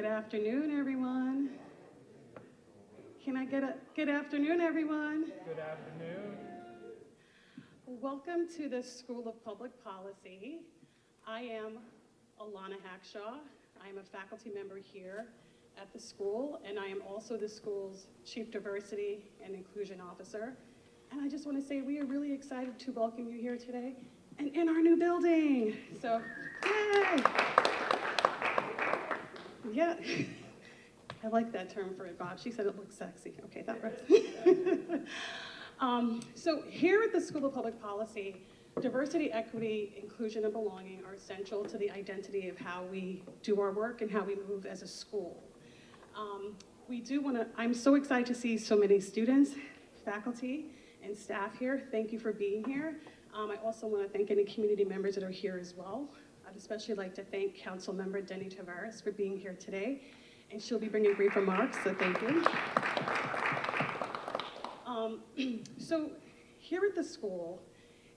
Good afternoon, everyone. Can I get a good afternoon, everyone? Good afternoon. Welcome to the School of Public Policy. I am Alana Hackshaw. I am a faculty member here at the school, and I am also the school's Chief Diversity and Inclusion Officer. And I just want to say we are really excited to welcome you here today and in our new building. So, yay! Yeah, I like that term for it, Bob. She said it looks sexy. Okay, that works. So here at the School of Public Policy, diversity, equity, inclusion, and belonging are essential to the identity of how we do our work and how we move as a school. I'm so excited to see so many students, faculty, and staff here. Thank you for being here. I also want to thank any community members that are here as well. I'd especially like to thank Council Member Denny Tavares for being here today, and she'll be bringing brief remarks, so thank you. So here at the school,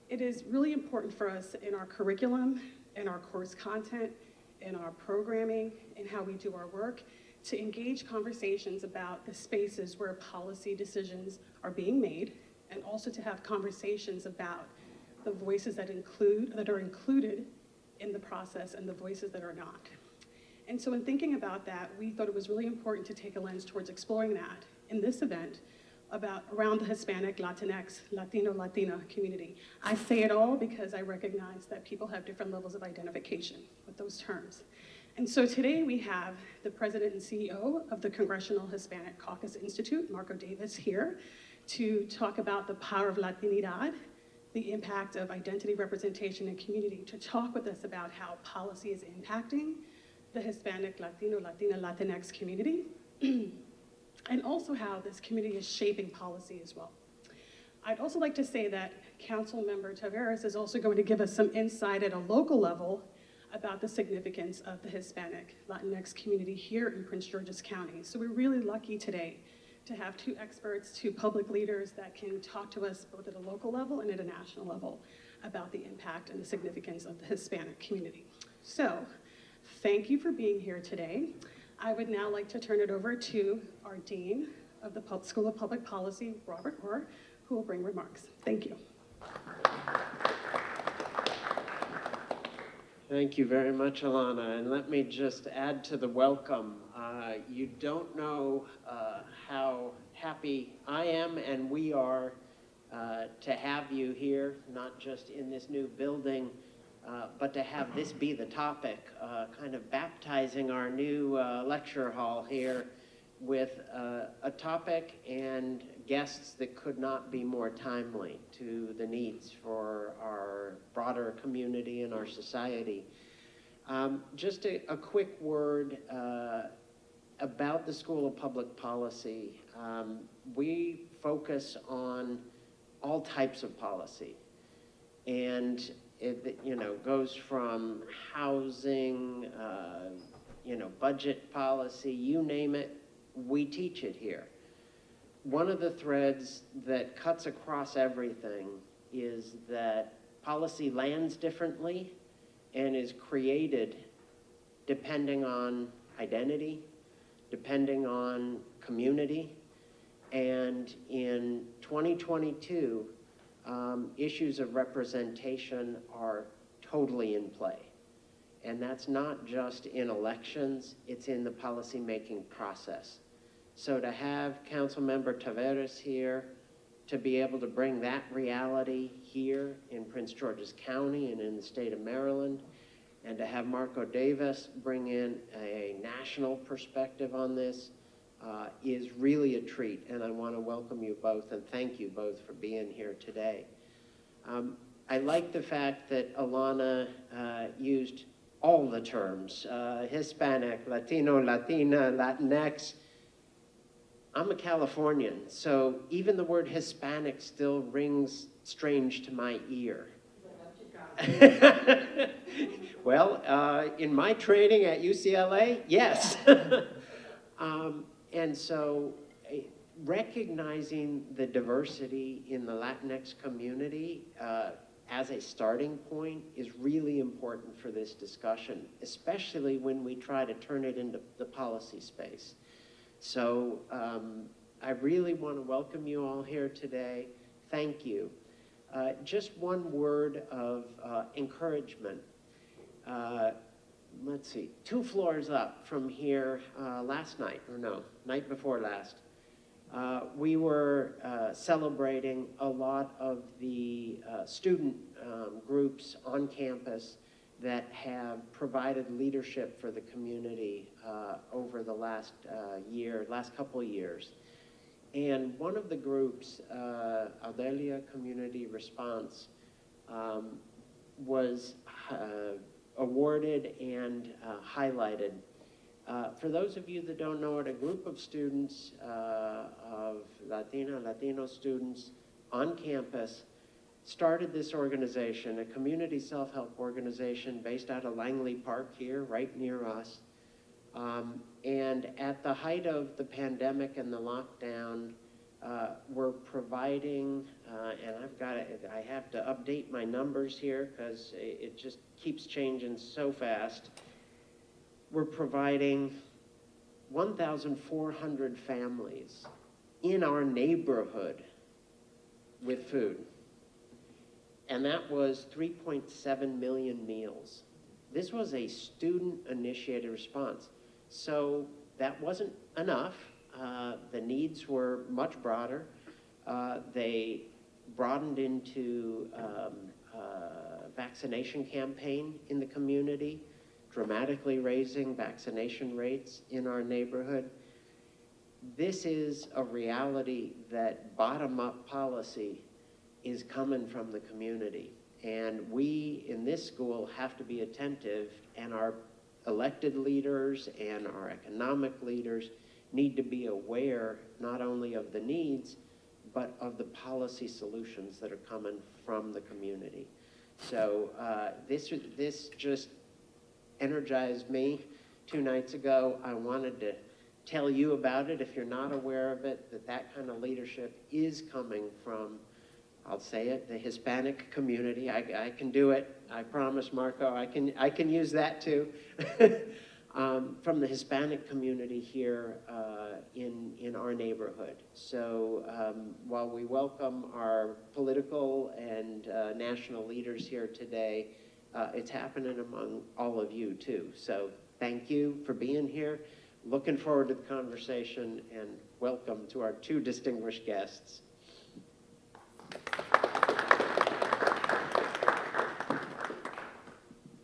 it is really important for us in our curriculum, in our course content, in our programming, and how we do our work, to engage conversations about the spaces where policy decisions are being made, and also to have conversations about the voices that are included in the process and the voices that are not. And so in thinking about that, we thought it was really important to take a lens towards exploring that in this event around the Hispanic, Latinx, Latino, Latina community. I say it all because I recognize that people have different levels of identification with those terms. And so today we have the President and CEO of the Congressional Hispanic Caucus Institute, Marco Davis, here to talk about the power of Latinidad, the impact of identity representation and community, to talk with us about how policy is impacting the Hispanic, Latino, Latina, Latinx community, and also how this community is shaping policy as well. I'd also like to say that Council Member Tavares is also going to give us some insight at a local level about the significance of the Hispanic, Latinx community here in Prince George's County. So we're really lucky today to have two experts, two public leaders that can talk to us both at a local level and at a national level about the impact and the significance of the Hispanic community. So, thank you for being here today. I would now like to turn it over to our Dean of the School of Public Policy, Robert Orr, who will bring remarks. Thank you. Thank you very much, Alana. And let me just add to the welcome. You don't know how happy I am and we are to have you here, not just in this new building, but to have this be the topic, kind of baptizing our new lecture hall here with a topic and guests that could not be more timely to the needs for our broader community and our society. Just a quick word about the School of Public Policy. We focus on all types of policy, and it goes from housing, budget policy, you name it, we teach it here. One of the threads that cuts across everything is that policy lands differently and is created depending on identity, depending on community, and in 2022, issues of representation are totally in play. And that's not just in elections, it's in the policymaking process. So to have Councilmember Tavares here, to be able to bring that reality here in Prince George's County and in the state of Maryland, and to have Marco Davis bring in a national perspective on this is really a treat. And I want to welcome you both and thank you both for being here today. I like the fact that Alana used all the terms, Hispanic, Latino, Latina, Latinx. I'm a Californian, so even the word Hispanic still rings strange to my ear. Well, in my training at UCLA, yes. And so recognizing the diversity in the Latinx community as a starting point is really important for this discussion, especially when we try to turn it into the policy space. So I really want to welcome you all here today. Thank you. Just one word of encouragement. Let's see, 2 floors up from here last night, or no, night before last, we were celebrating a lot of the student groups on campus that have provided leadership for the community over the last couple of years. And one of the groups, Aldelia Community Response, was awarded and highlighted. For those of you that don't know it, a group of students, of Latino students on campus started this organization, a community self-help organization based out of Langley Park here, right near us. And at the height of the pandemic and the lockdown, we're providing, and I have to update my numbers here because it just keeps changing so fast. We're providing 1,400 families in our neighborhood with food. And that was 3.7 million meals. This was a student-initiated response. So that wasn't enough. The needs were much broader. They broadened into a vaccination campaign in the community, dramatically raising vaccination rates in our neighborhood. This is a reality that bottom-up policy is coming from the community. And we in this school have to be attentive, and our elected leaders and our economic leaders need to be aware not only of the needs, but of the policy solutions that are coming from the community. So this just energized me 2 nights ago. I wanted to tell you about it, if you're not aware of it, that kind of leadership is coming from, I'll say it, the Hispanic community. I can do it. I promise, Marco. I can use that too. From the Hispanic community here in our neighborhood. So while we welcome our political and national leaders here today, it's happening among all of you too. So thank you for being here. Looking forward to the conversation, and welcome to our 2 distinguished guests.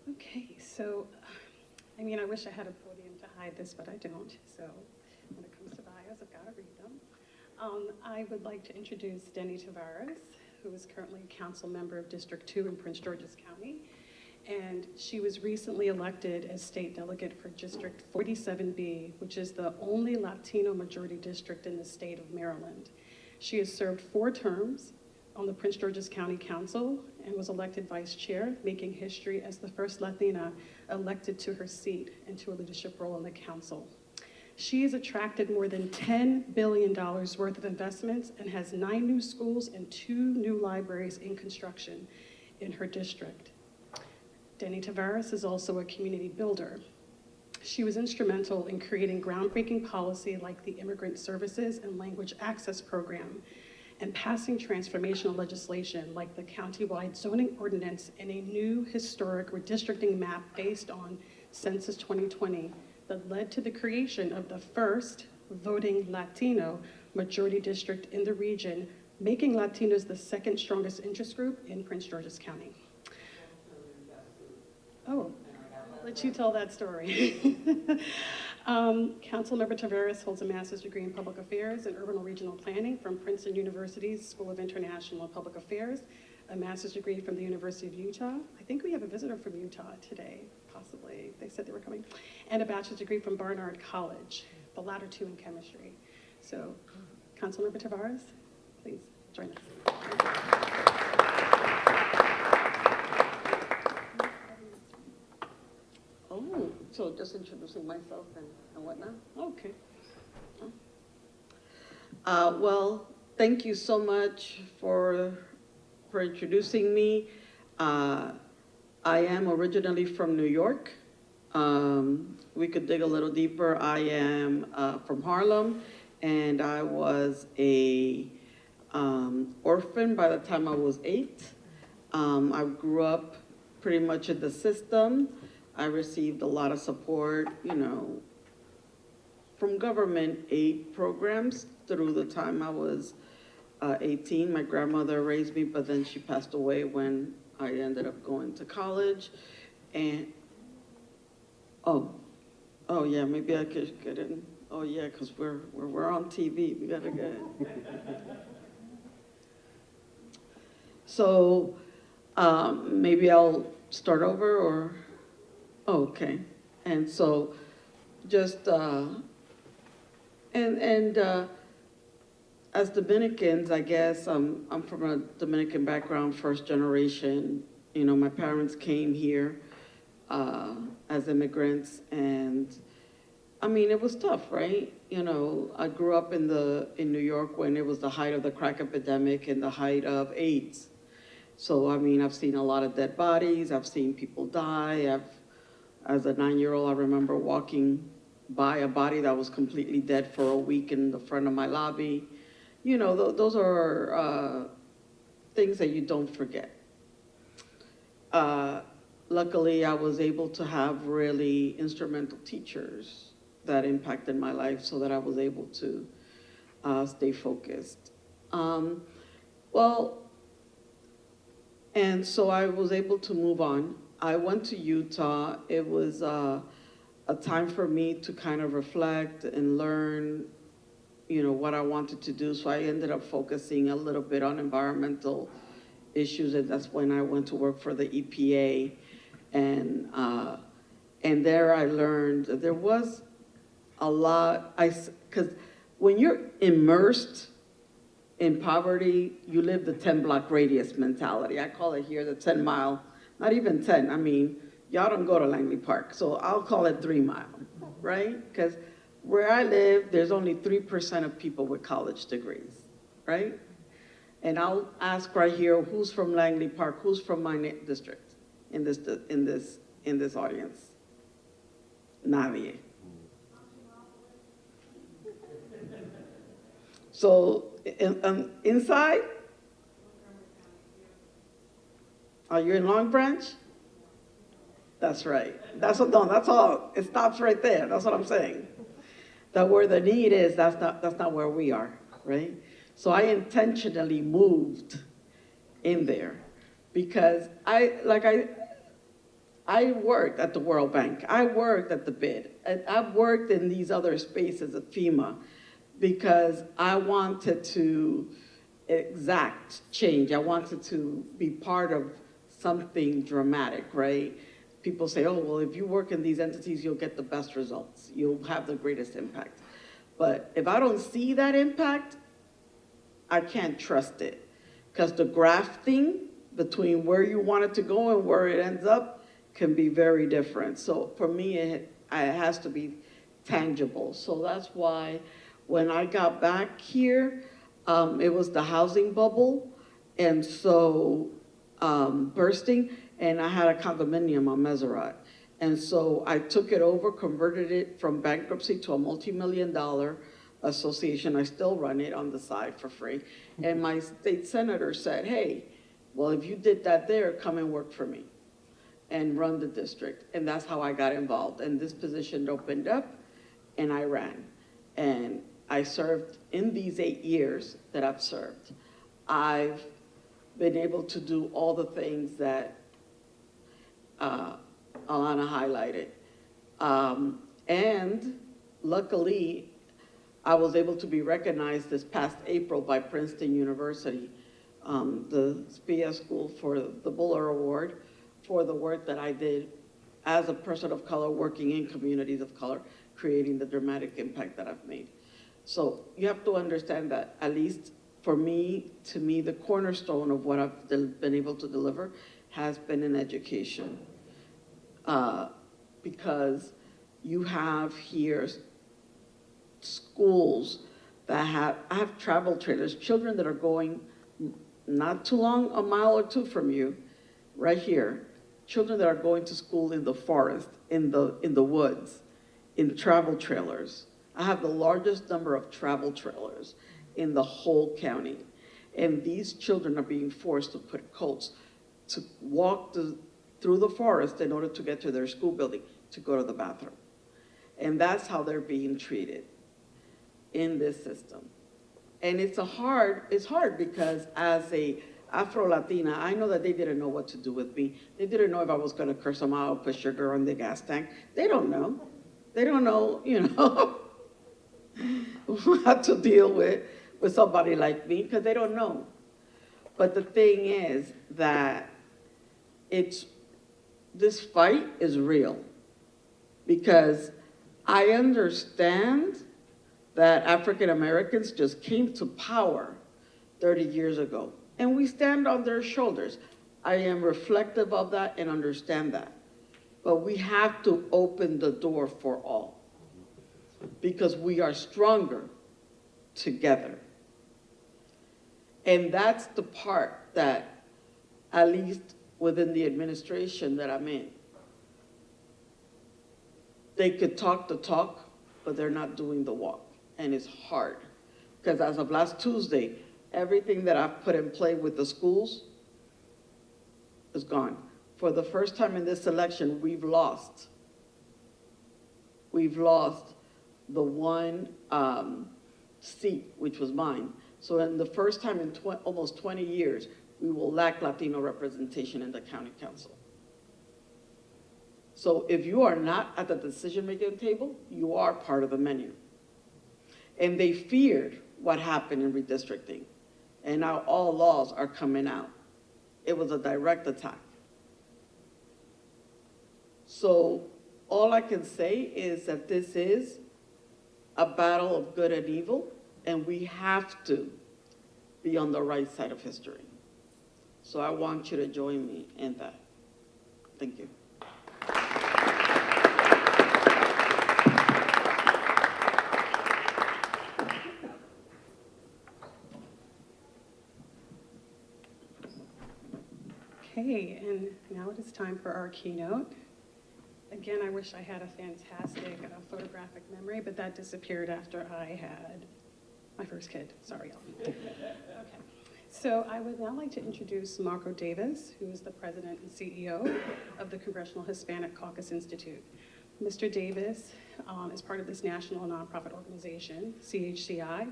Okay, so, I mean, I wish I had a podium to hide this, but I don't. So when it comes to bios, I've got to read them. I would like to introduce Denny Tavares, who is currently a council member of District 2 in Prince George's County. And she was recently elected as state delegate for District 47B, which is the only Latino majority district in the state of Maryland. She has served 4 terms on the Prince George's County Council and was elected vice chair, making history as the first Latina elected to her seat and to a leadership role in the council. She has attracted more than $10 billion worth of investments and has 9 new schools and 2 new libraries in construction in her district. Denny Tavares is also a community builder. She was instrumental in creating groundbreaking policy like the Immigrant Services and Language Access Program, and passing transformational legislation like the countywide zoning ordinance and a new historic redistricting map based on Census 2020 that led to the creation of the first voting Latino majority district in the region, making Latinos the 2nd strongest interest group in Prince George's County. Oh, I'll let you tell that story. Councilmember Tavares holds a master's degree in public affairs and urban and regional planning from Princeton University's School of International and Public Affairs, a master's degree from the University of Utah. I think we have a visitor from Utah today, possibly. They said they were coming. And a bachelor's degree from Barnard College, the latter 2 in chemistry. So, Councilmember Tavares, please join us. Oh, so just introducing myself and whatnot? Okay. Well, thank you so much for introducing me. I am originally from New York. We could dig a little deeper. I am from Harlem, and I was a orphan by the time I was 8. I grew up pretty much in the system. I received a lot of support, you know, from government aid programs through the time I was 18. My grandmother raised me, but then she passed away when I ended up going to college. And, oh yeah, maybe I could get in. Oh yeah, because we're on TV, we gotta get it. So maybe I'll start over, or, oh, okay. And so just, as Dominicans, I guess, I'm from a Dominican background, first generation. You know, my parents came here as immigrants, and I mean, it was tough, right? You know, I grew up in New York when it was the height of the crack epidemic and the height of AIDS. So, I mean, I've seen a lot of dead bodies. I've seen people die. As a 9-year-old, I remember walking by a body that was completely dead for a week in the front of my lobby. You know, those are things that you don't forget. Luckily, I was able to have really instrumental teachers that impacted my life so that I was able to stay focused. And so I was able to move on. I went to Utah. It was a time for me to kind of reflect and learn, you know, what I wanted to do. So I ended up focusing a little bit on environmental issues, and that's when I went to work for the EPA. And there I learned that there was a lot, because when you're immersed in poverty, you live the 10-block radius mentality. I call it here the 10-mile, not even 10. I mean, y'all don't go to Langley Park, so I'll call it 3 mile, right? Because where I live, there's only 3% of people with college degrees, right? And I'll ask right here, who's from Langley Park? Who's from my district in this audience? Nadie. So inside, are you in Long Branch? That's right. That's all. It stops right there. That's what I'm saying. That where the need is, that's not where we are, right? So I intentionally moved in there because I worked at the World Bank. I worked at the BID. And I've worked in these other spaces at FEMA because I wanted to exact change. I wanted to be part of something dramatic, right? People say, oh, well, if you work in these entities, you'll get the best results. You'll have the greatest impact. But if I don't see that impact, I can't trust it. Because the grafting between where you want it to go and where it ends up can be very different. So for me, it has to be tangible. So that's why when I got back here, it was the housing bubble. And so bursting, and I had a condominium on Meserat. And so I took it over, converted it from bankruptcy to a multi-million-dollar association. I still run it on the side for free. And my state senator said, hey, well, if you did that there, come and work for me and run the district. And that's how I got involved. And this position opened up, and I ran. And I served in these 8 years that I've served. I've been able to do all the things that Alana highlighted. And luckily, I was able to be recognized this past April by Princeton University, the SPIA School for the Buller Award for the work that I did as a person of color working in communities of color, creating the dramatic impact that I've made. So you have to understand that, at least for me, to me, the cornerstone of what I've been able to deliver has been in education. Because you have here schools that I have travel trailers, children that are going not too long, a mile or two from you, right here, children that are going to school in the forest, in the woods, in travel trailers. I have the largest number of travel trailers in the whole county. And these children are being forced to put coats to walk through the forest in order to get to their school building, to go to the bathroom. And that's how they're being treated in this system. And it's hard because as a Afro-Latina, I know that they didn't know what to do with me. They didn't know if I was gonna curse them out, put sugar on the gas tank. They don't know. They don't know, you know, how to deal with somebody like me, because they don't know. But the thing is that this fight is real, because I understand that African Americans just came to power 30 years ago, and we stand on their shoulders. I am reflective of that and understand that. But we have to open the door for all, because we are stronger together. And that's the part that, at least within the administration that I'm in, they could talk the talk, but they're not doing the walk. And it's hard, because as of last Tuesday, everything that I've put in play with the schools is gone. For the first time in this election, we've lost the one seat, which was mine. So in the first time in almost 20 years, we will lack Latino representation in the county council. So if you are not at the decision-making table, you are part of the menu. And they feared what happened in redistricting. And now all laws are coming out. It was a direct attack. So all I can say is that this is a battle of good and evil, and we have to be on the right side of history. So I want you to join me in that. Thank you. Okay, and now it is time for our keynote. Again, I wish I had a fantastic photographic memory, but that disappeared after I had my first kid. Sorry, y'all. Okay. So I would now like to introduce Marco Davis, who is the president and CEO of the Congressional Hispanic Caucus Institute. Mr. Davis is part of this national nonprofit organization, CHCI,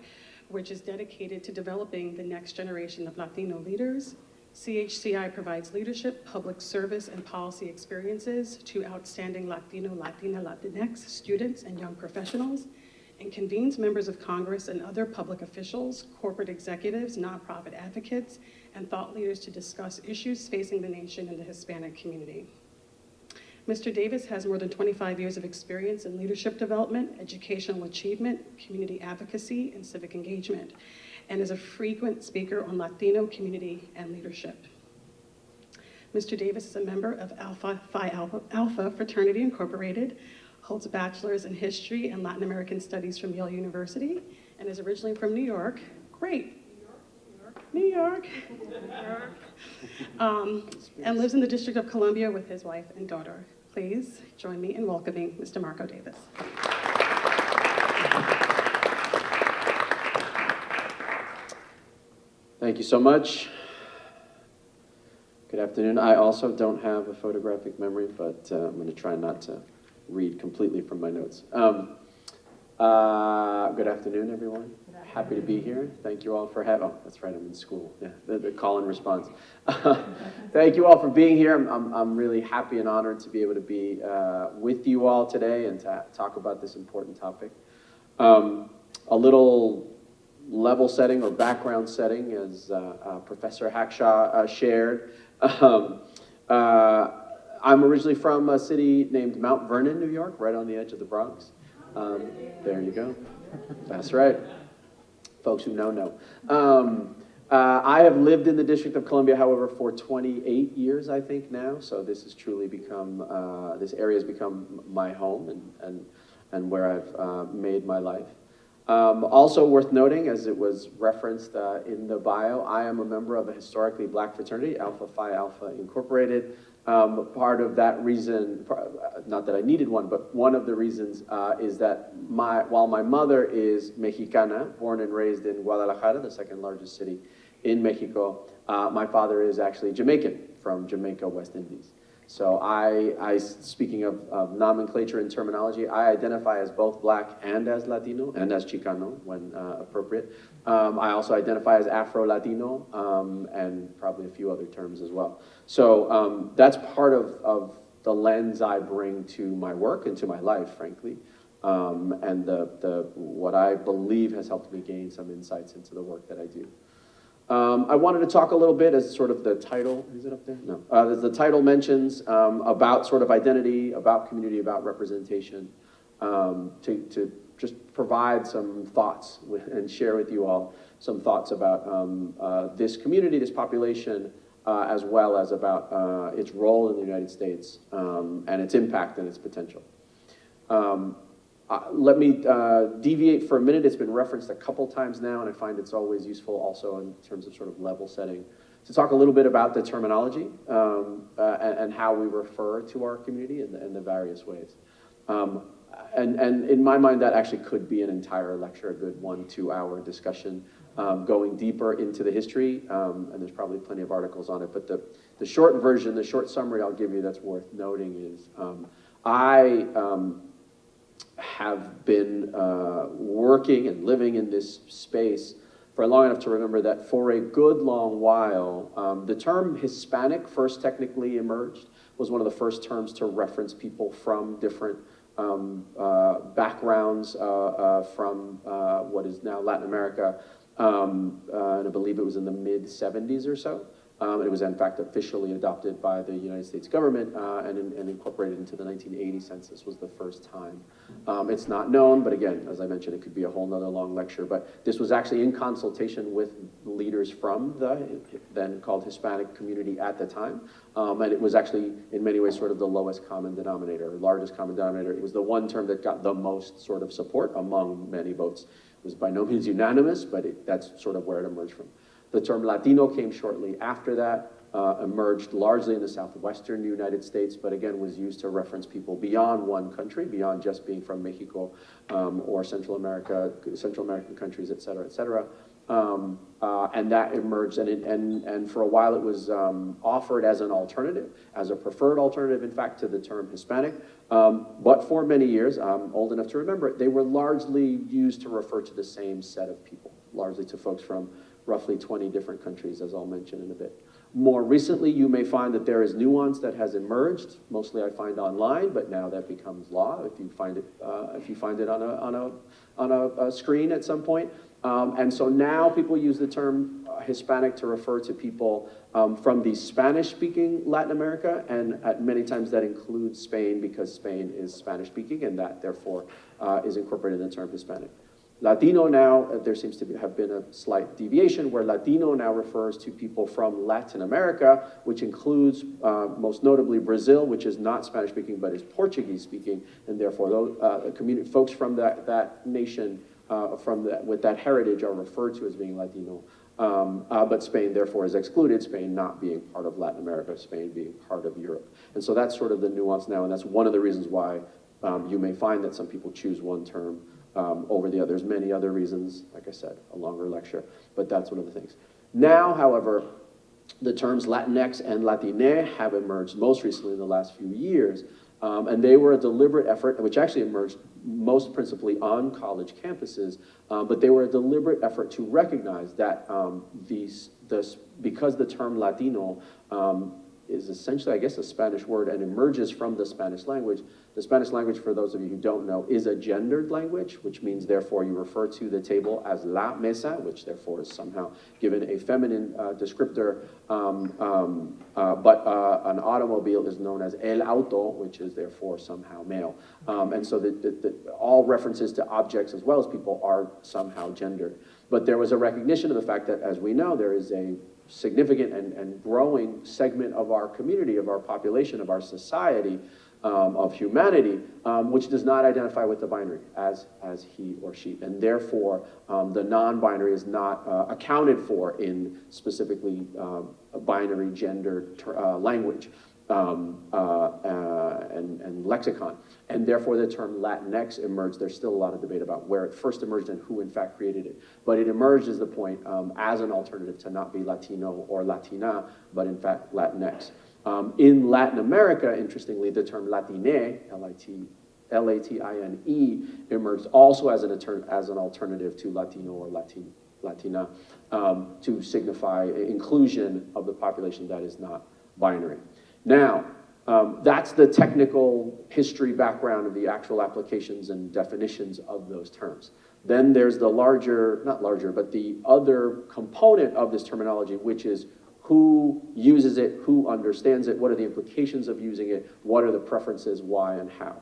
which is dedicated to developing the next generation of Latino leaders. CHCI provides leadership, public service, and policy experiences to outstanding Latino, Latina, Latinx students and young professionals, and convenes members of Congress and other public officials, corporate executives, nonprofit advocates, and thought leaders to discuss issues facing the nation and the Hispanic community. Mr. Davis has more than 25 years of experience in leadership development, educational achievement, community advocacy, and civic engagement, and is a frequent speaker on Latino community and leadership. Mr. Davis is a member of Phi Alpha Fraternity Incorporated, holds a bachelor's in history and Latin American studies from Yale University, and is originally from New York. Great. New York. And lives in the District of Columbia with his wife and daughter. Please join me in welcoming Mr. Marco Davis. Thank you so much. Good afternoon. I also don't have a photographic memory, but I'm going to try not to read completely from my notes. Good afternoon, everyone. Happy to be here. Thank you all for having, oh, that's right, I'm in school. Yeah, the call and response. Thank you all for being here. I'm really happy and honored to be able to be with you all today and to talk about this important topic. A little level setting or background setting, as Professor Hackshaw shared. I'm originally from a city named Mount Vernon, New York, right on the edge of the Bronx. There you go. That's right. Folks who know. I have lived in the District of Columbia, however, for 28 years, I think now. So this has truly become, this area has become my home and where I've made my life. Also worth noting, as it was referenced in the bio, I am a member of a historically black fraternity, Alpha Phi Alpha Incorporated. Part of that reason, not that I needed one, but one of the reasons is that while my mother is Mexicana, born and raised in Guadalajara, the second largest city in Mexico, my father is actually Jamaican, from Jamaica, West Indies. So speaking of nomenclature and terminology, I identify as both black and as Latino, and as Chicano when appropriate. I also identify as Afro-Latino, and probably a few other terms as well. So that's part of the lens I bring to my work and to my life, frankly, and what I believe has helped me gain some insights into the work that I do. I wanted to talk a little bit, as sort of the title, is it up there? No. As the title mentions, about sort of identity, about community, about representation, to just provide some thoughts and share with you all some thoughts about this community, this population, as well as about its role in the United States and its impact and its potential. Let me deviate for a minute. It's been referenced a couple times now, and I find it's always useful also in terms of sort of level setting, to talk a little bit about the terminology and how we refer to our community in the various ways. And in my mind, that actually could be an entire lecture, a good 1-2 hour discussion, going deeper into the history, and there's probably plenty of articles on it, but the short version, the short summary I'll give you that's worth noting is I have been working and living in this space for long enough to remember that for a good long while, the term Hispanic first technically emerged, was one of the first terms to reference people from different backgrounds from what is now Latin America, and I believe it was in the mid-70s or so. It was in fact officially adopted by the United States government and incorporated into the 1980 census was the first time. It's not known, but again, as I mentioned, it could be a whole nother long lecture, but this was actually in consultation with leaders from the then called Hispanic community at the time. And it was actually in many ways sort of the lowest common denominator, or largest common denominator. It was the one term that got the most sort of support among many votes. It was by no means unanimous, but that's sort of where it emerged from. The term Latino came shortly after that, emerged largely in the southwestern United States, but again was used to reference people beyond one country, beyond just being from Mexico or Central America, Central American countries, et cetera, et cetera. And that emerged, and for a while it was offered as an alternative, as a preferred alternative, in fact, to the term Hispanic. But for many years, I'm old enough to remember it, they were largely used to refer to the same set of people, largely to folks from roughly 20 different countries, as I'll mention in a bit. More recently, you may find that there is nuance that has emerged. Mostly I find online, but now that becomes law if you find it on a screen at some point. And so now people use the term Hispanic to refer to people from the Spanish-speaking Latin America, and many times that includes Spain, because Spain is Spanish-speaking, and that therefore is incorporated in the term Hispanic. Latino now, there seems to have been a slight deviation where Latino now refers to people from Latin America, which includes most notably Brazil, which is not Spanish speaking but is Portuguese speaking, and therefore those folks from that nation with that heritage are referred to as being Latino. But Spain therefore is excluded, Spain not being part of Latin America, Spain being part of Europe. And so that's sort of the nuance now, and that's one of the reasons why you may find that some people choose one term over the others. Many other reasons, like I said, a longer lecture, but that's one of the things. Now, however, the terms Latinx and Latine have emerged most recently in the last few years, and they were a deliberate effort, which actually emerged most principally on college campuses, but they were a deliberate effort to recognize that because the term Latino is essentially, I guess, a Spanish word and emerges from the Spanish language. The Spanish language, for those of you who don't know, is a gendered language, which means therefore you refer to the table as la mesa, which therefore is somehow given a feminine descriptor, but an automobile is known as el auto, which is therefore somehow male. And so all references to objects as well as people are somehow gendered. But there was a recognition of the fact that, as we know, there is a significant and growing segment of our community, of our population, of our society, of humanity, which does not identify with the binary as he or she. And therefore, the non-binary is not accounted for in specifically binary gendered language and lexicon. And therefore, the term Latinx emerged. There's still a lot of debate about where it first emerged and who, in fact, created it. But it emerged as the point as an alternative to not be Latino or Latina, but in fact, Latinx. In Latin America, interestingly, the term Latine, Latine, emerged also as an alternative to Latino or Latina to signify inclusion of the population that is not binary. Now, that's the technical history background of the actual applications and definitions of those terms. Then there's the larger, not larger, but the other component of this terminology, which is who uses it, who understands it, what are the implications of using it, what are the preferences, why, and how.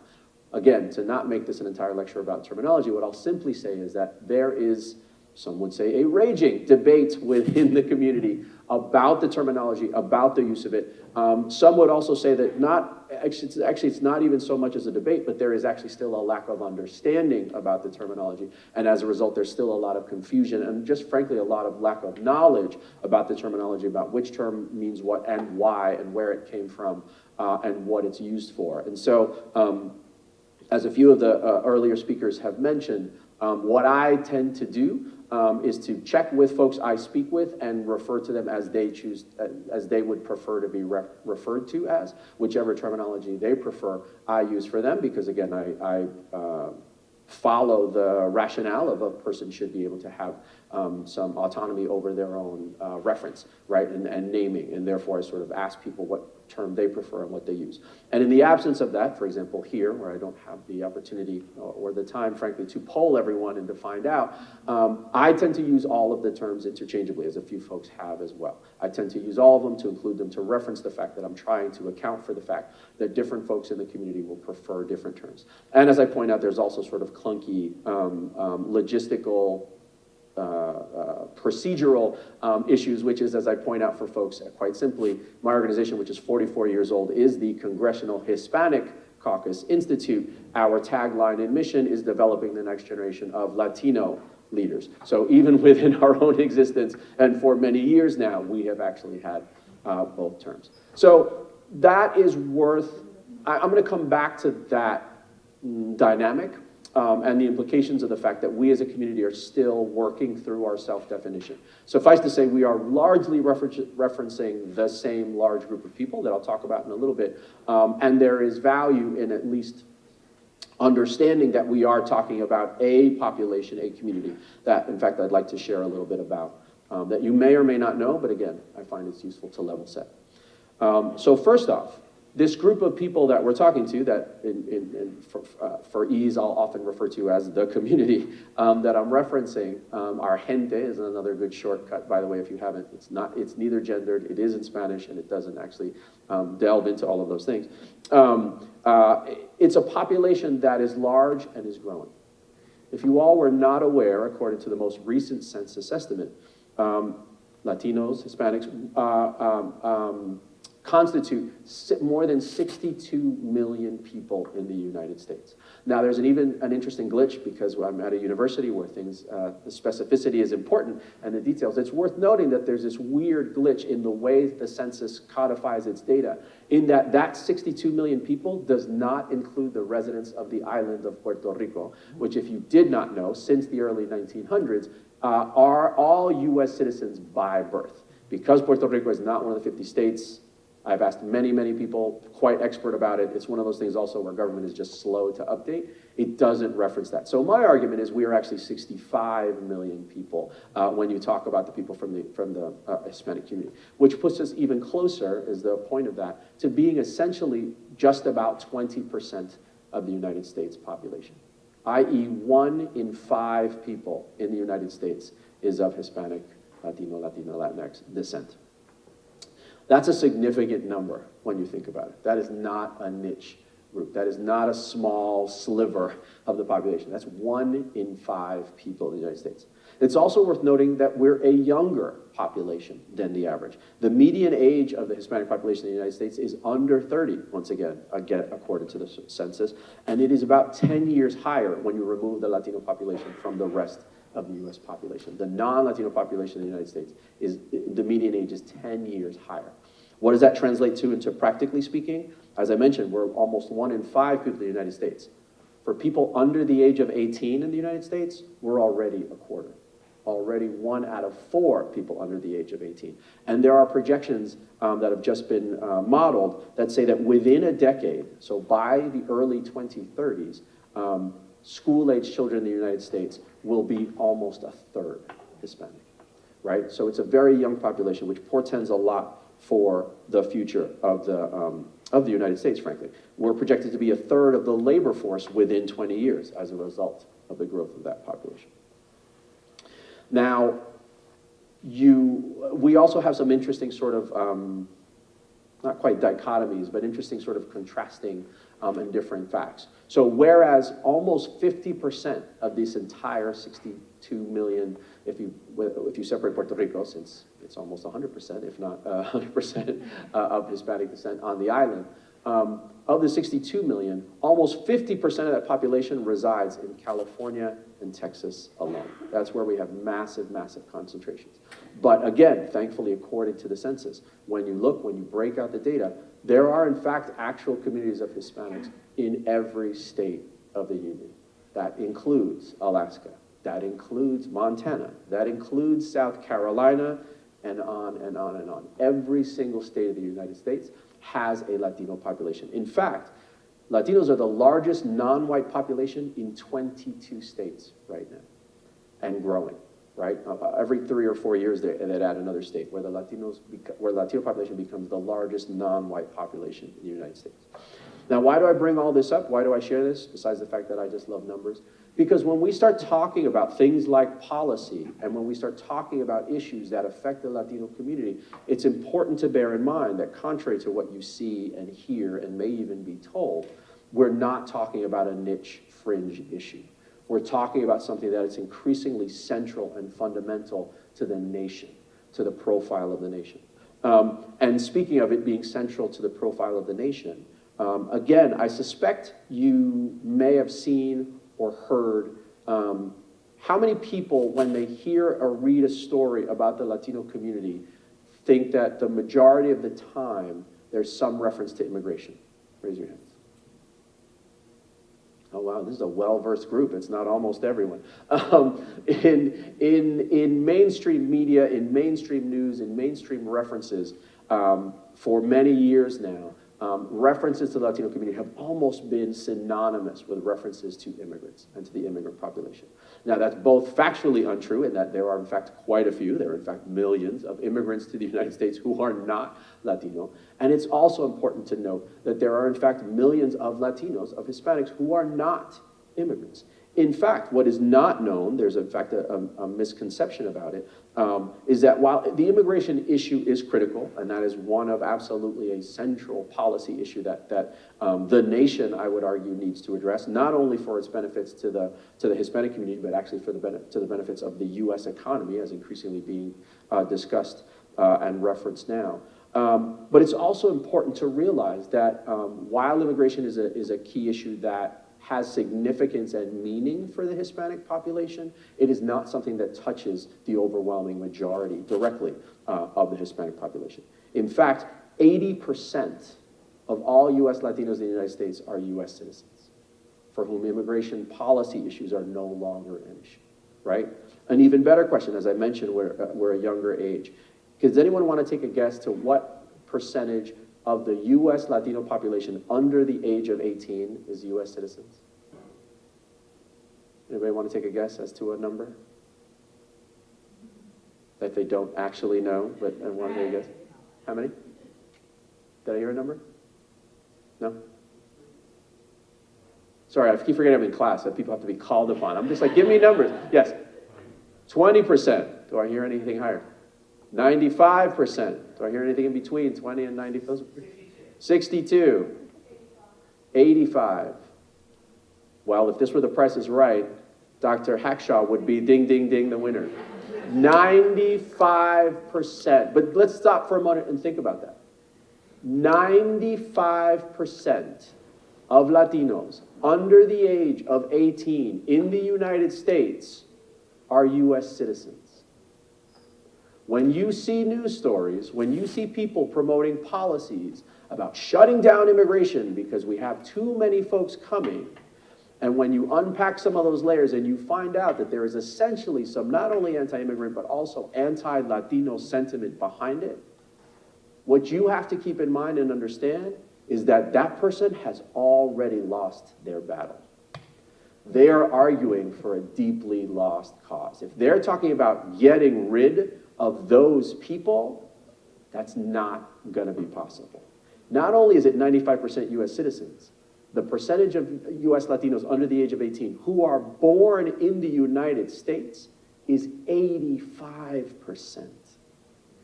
Again, to not make this an entire lecture about terminology, what I'll simply say is that there is, some would say, a raging debate within the community about the terminology, about the use of it. Some would also say that it's not even so much as a debate, but there is actually still a lack of understanding about the terminology. And as a result, there's still a lot of confusion and just frankly, a lot of lack of knowledge about the terminology, about which term means what and why and where it came from and what it's used for. And so, as a few of the earlier speakers have mentioned, what I tend to do is to check with folks I speak with and refer to them as they choose, as they would prefer to be referred to as, whichever terminology they prefer I use for them, because again, I follow the rationale of a person should be able to have some autonomy over their own reference, right, and naming, and therefore I sort of ask people what term they prefer and what they use. And in the absence of that, for example, here, where I don't have the opportunity or the time, frankly, to poll everyone and to find out, I tend to use all of the terms interchangeably, as a few folks have as well. I tend to use all of them, to include them, to reference the fact that I'm trying to account for the fact that different folks in the community will prefer different terms. And as I point out, there's also sort of clunky logistical procedural issues, which is, as I point out for folks, quite simply, my organization, which is 44 years old, is the Congressional Hispanic Caucus Institute. Our tagline and mission is developing the next generation of Latino leaders. So even within our own existence, and for many years now, we have actually had both terms. So that is worth, I'm gonna come back to that dynamic and the implications of the fact that we as a community are still working through our self-definition. Suffice to say, we are largely referencing the same large group of people that I'll talk about in a little bit, and there is value in at least understanding that we are talking about a population, a community, that in fact I'd like to share a little bit about, that you may or may not know, but again, I find it's useful to level set. So first off, this group of people that we're talking to, that for ease, I'll often refer to as the community that I'm referencing. Our gente is another good shortcut, by the way, if you haven't. It's neither gendered, it is in Spanish, and it doesn't actually delve into all of those things. It's a population that is large and is growing. If you all were not aware, according to the most recent census estimate, Latinos, Hispanics, constitute more than 62 million people in the United States. Now, there's an interesting glitch, because I'm at a university where things, the specificity is important and the details. It's worth noting that there's this weird glitch in the way the census codifies its data, in that 62 million people does not include the residents of the island of Puerto Rico, which, if you did not know, since the early 1900s, are all US citizens by birth. Because Puerto Rico is not one of the 50 states, I've asked many, many people, quite expert about it. It's one of those things also where government is just slow to update. It doesn't reference that. So my argument is we are actually 65 million people when you talk about the people from the Hispanic community, which puts us even closer, is the point of that, to being essentially just about 20% of the United States population, i.e. 1 in 5 people in the United States is of Hispanic, Latino, Latinx descent. That's a significant number when you think about it. That is not a niche group. That is not a small sliver of the population. That's 1 in 5 people in the United States. It's also worth noting that we're a younger population than the average. The median age of the Hispanic population in the United States is under 30, once again, according to the census, and it is about 10 years higher when you remove the Latino population from the rest of the US population. The non-Latino population in the United States, the median age is 10 years higher. What does that translate to into practically speaking? As I mentioned, we're almost 1 in 5 people in the United States. For people under the age of 18 in the United States, we're already a quarter. Already 1 out of 4 people under the age of 18. And there are projections that have just been modeled that say that within a decade, so by the early 2030s, school-age children in the United States will be almost a third Hispanic, right? So it's a very young population, which portends a lot for the future of the United States, frankly. We're projected to be a third of the labor force within 20 years as a result of the growth of that population. Now, we also have some interesting sort of, not quite dichotomies, but interesting sort of contrasting and differing facts. So whereas almost 50% of this entire 62 million, if you separate Puerto Rico, since it's almost 100%, if not 100% of Hispanic descent on the island, of the 62 million, almost 50% of that population resides in California and Texas alone. That's where we have massive, massive concentrations. But again, thankfully, according to the census, when you break out the data, there are in fact actual communities of Hispanics in every state of the Union. That includes Alaska, that includes Montana, that includes South Carolina, and on and on and on. Every single state of the United States has a Latino population. In fact, Latinos are the largest non-white population in 22 states right now, and growing, right? Every 3 or 4 years, they'd add another state where the Latino population becomes the largest non-white population in the United States. Now, why do I bring all this up? Why do I share this, besides the fact that I just love numbers? Because when we start talking about things like policy, and when we start talking about issues that affect the Latino community, it's important to bear in mind that contrary to what you see and hear and may even be told, we're not talking about a niche fringe issue. We're talking about something that is increasingly central and fundamental to the nation, to the profile of the nation. And speaking of it being central to the profile of the nation, again, I suspect you may have seen or heard how many people, when they hear or read a story about the Latino community, think that the majority of the time there's some reference to immigration? Raise your hands. Oh wow, this is a well-versed group. It's not almost everyone. In mainstream media, in mainstream news, in mainstream references, for many years now, references to the Latino community have almost been synonymous with references to immigrants and to the immigrant population. Now, that's both factually untrue in that there are, in fact, quite a few. There are, in fact, millions of immigrants to the United States who are not Latino. And it's also important to note that there are, in fact, millions of Latinos, of Hispanics, who are not immigrants. In fact, what is not known, there's in fact a misconception about it, is that while the immigration issue is critical, and that is one of absolutely a central policy issue that the nation, I would argue, needs to address, not only for its benefits to the Hispanic community, but actually to the benefits of the US economy, as increasingly being discussed and referenced now. But it's also important to realize that while immigration is a key issue that has significance and meaning for the Hispanic population, it is not something that touches the overwhelming majority directly of the Hispanic population. In fact, 80% of all US Latinos in the United States are US citizens, for whom immigration policy issues are no longer an issue, right? An even better question, as I mentioned, we're a younger age. Does anyone want to take a guess to what percentage of the US Latino population under the age of 18 is US citizens? Anybody want to take a guess as to a number? That they don't actually know, but I want to take a guess. How many? Did I hear a number? No? Sorry, I keep forgetting I'm in class, that people have to be called upon. I'm just like, give me numbers. Yes. 20%. Do I hear anything higher? 95%. Do I hear anything in between 20 and 90? 62. 85. Well, if this were The Price is Right, Dr. Hackshaw would be ding, ding, ding, the winner. 95%. But let's stop for a moment and think about that. 95% of Latinos under the age of 18 in the United States are US citizens. When you see news stories, when you see people promoting policies about shutting down immigration because we have too many folks coming, and when you unpack some of those layers and you find out that there is essentially some not only anti-immigrant but also anti-Latino sentiment behind it, what you have to keep in mind and understand is that that person has already lost their battle. They are arguing for a deeply lost cause. If they're talking about getting rid of those people, that's not going to be possible. Not only is it 95% US citizens, the percentage of US Latinos under the age of 18 who are born in the United States is 85%.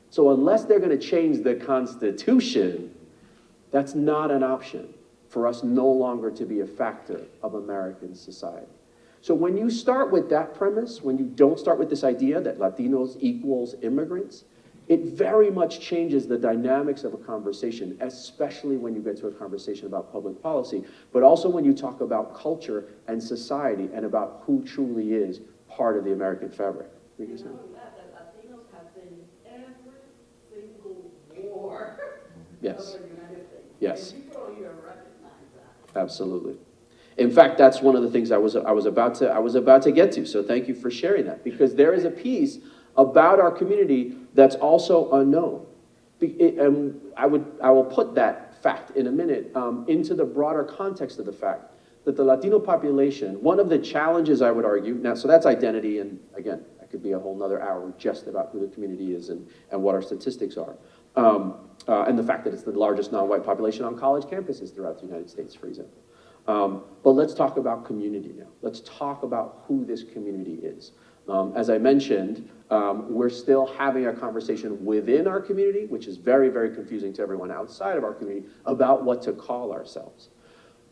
So unless they're going to change the Constitution, that's not an option for us no longer to be a factor of American society. So when you start with that premise, when you don't start with this idea that Latinos equals immigrants, it very much changes the dynamics of a conversation, especially when you get to a conversation about public policy, but also when you talk about culture and society and about who truly is part of the American fabric. Not only that, Latinos have been in every single war Yes. of the United States. Yes. And people don't even recognize that. Absolutely. In fact, that's one of the things I was about to get to. So thank you for sharing that, because there is a piece about our community that's also unknown. And I will put that fact in a minute into the broader context of the fact that the Latino population, one of the challenges I would argue, now, so that's identity, and again, that could be a whole nother hour just about who the community is and what our statistics are. And the fact that it's the largest non-white population on college campuses throughout the United States, for example. But let's talk about community now. Let's talk about who this community is. As I mentioned, we're still having a conversation within our community, which is very, very confusing to everyone outside of our community, about what to call ourselves.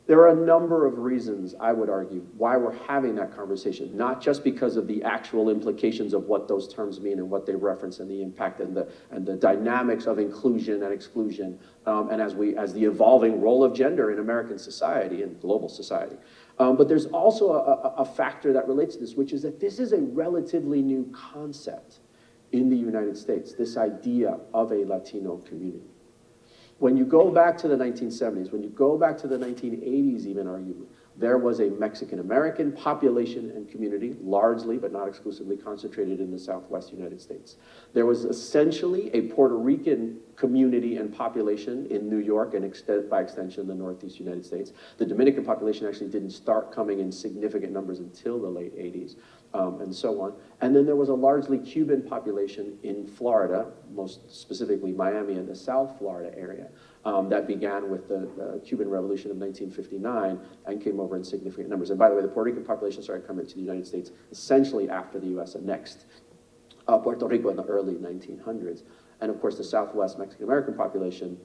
There are a number of reasons, I would argue, why we're having that conversation, not just because of the actual implications of what those terms mean and what they reference and the impact and the dynamics of inclusion and exclusion, and as the evolving role of gender in American society and global society. But there's also a factor that relates to this, which is that this is a relatively new concept in the United States, this idea of a Latino community. When you go back to the 1970s, when you go back to the 1980s even arguably, there was a Mexican-American population and community, largely but not exclusively concentrated in the Southwest United States. There was essentially a Puerto Rican community and population in New York and by extension the Northeast United States. The Dominican population actually didn't start coming in significant numbers until the late 80s. And so on. And then there was a largely Cuban population in Florida, most specifically Miami and the South Florida area, that began with the Cuban Revolution of 1959 and came over in significant numbers. And by the way, the Puerto Rican population started coming to the United States essentially after the US annexed Puerto Rico in the early 1900s. And of course, the Southwest Mexican-American population,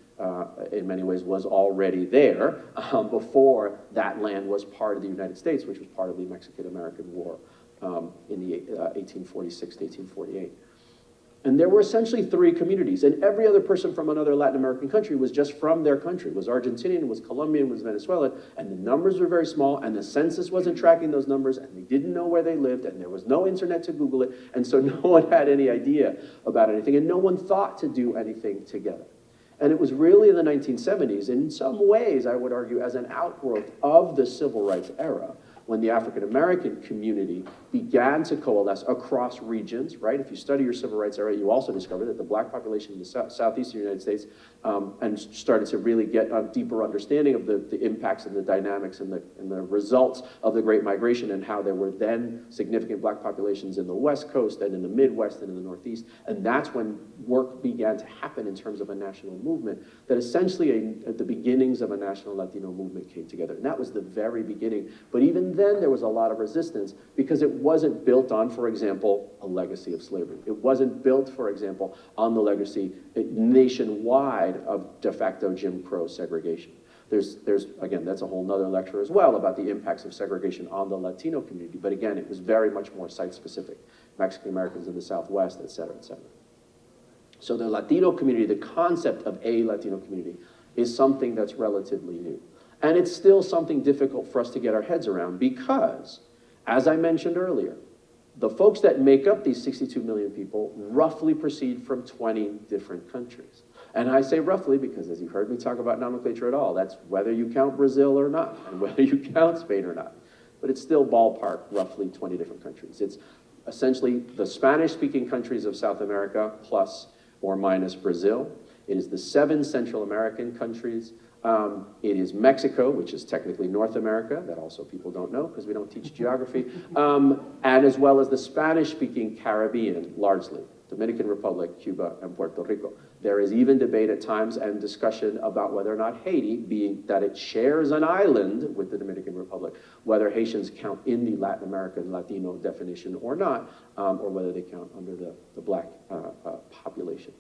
in many ways, was already there before that land was part of the United States, which was part of the Mexican-American War. In the 1846 to 1848. And there were essentially three communities, and every other person from another Latin American country was just from their country, was Argentinian, was Colombian, was Venezuelan, and the numbers were very small, and the census wasn't tracking those numbers, and they didn't know where they lived, and there was no internet to Google it, and so no one had any idea about anything, and no one thought to do anything together. And it was really in the 1970s, in some ways, I would argue, as an outgrowth of the civil rights era, when the African-American community began to coalesce across regions, right? If you study your civil rights era, you also discover that the black population in the southeastern United States and started to really get a deeper understanding of the impacts and the dynamics and the results of the Great Migration and how there were then significant black populations in the West Coast and in the Midwest and in the Northeast. And that's when work began to happen in terms of a national movement that essentially at the beginnings of a national Latino movement came together. And that was the very beginning. But even then there was a lot of resistance because it wasn't built on, for example, a legacy of slavery. It wasn't built, for example, on the legacy nationwide of de facto Jim Crow segregation. Again, that's a whole nother lecture as well about the impacts of segregation on the Latino community. But again, it was very much more site-specific. Mexican Americans in the Southwest, et cetera, et cetera. So the Latino community, the concept of a Latino community, is something that's relatively new. And it's still something difficult for us to get our heads around because, as I mentioned earlier, the folks that make up these 62 million people roughly proceed from 20 different countries. And I say roughly because, as you've heard me talk about nomenclature at all, that's whether you count Brazil or not, and whether you count Spain or not. But it's still ballpark, roughly 20 different countries. It's essentially the Spanish-speaking countries of South America plus or minus Brazil. It is the 7 Central American countries. It is Mexico, which is technically North America, that also people don't know because we don't teach geography, and as well as the Spanish-speaking Caribbean, largely, Dominican Republic, Cuba, and Puerto Rico. There is even debate at times and discussion about whether or not Haiti, being that it shares an island with the Dominican Republic, whether Haitians count in the Latin American Latino definition or not, or whether they count under the black population.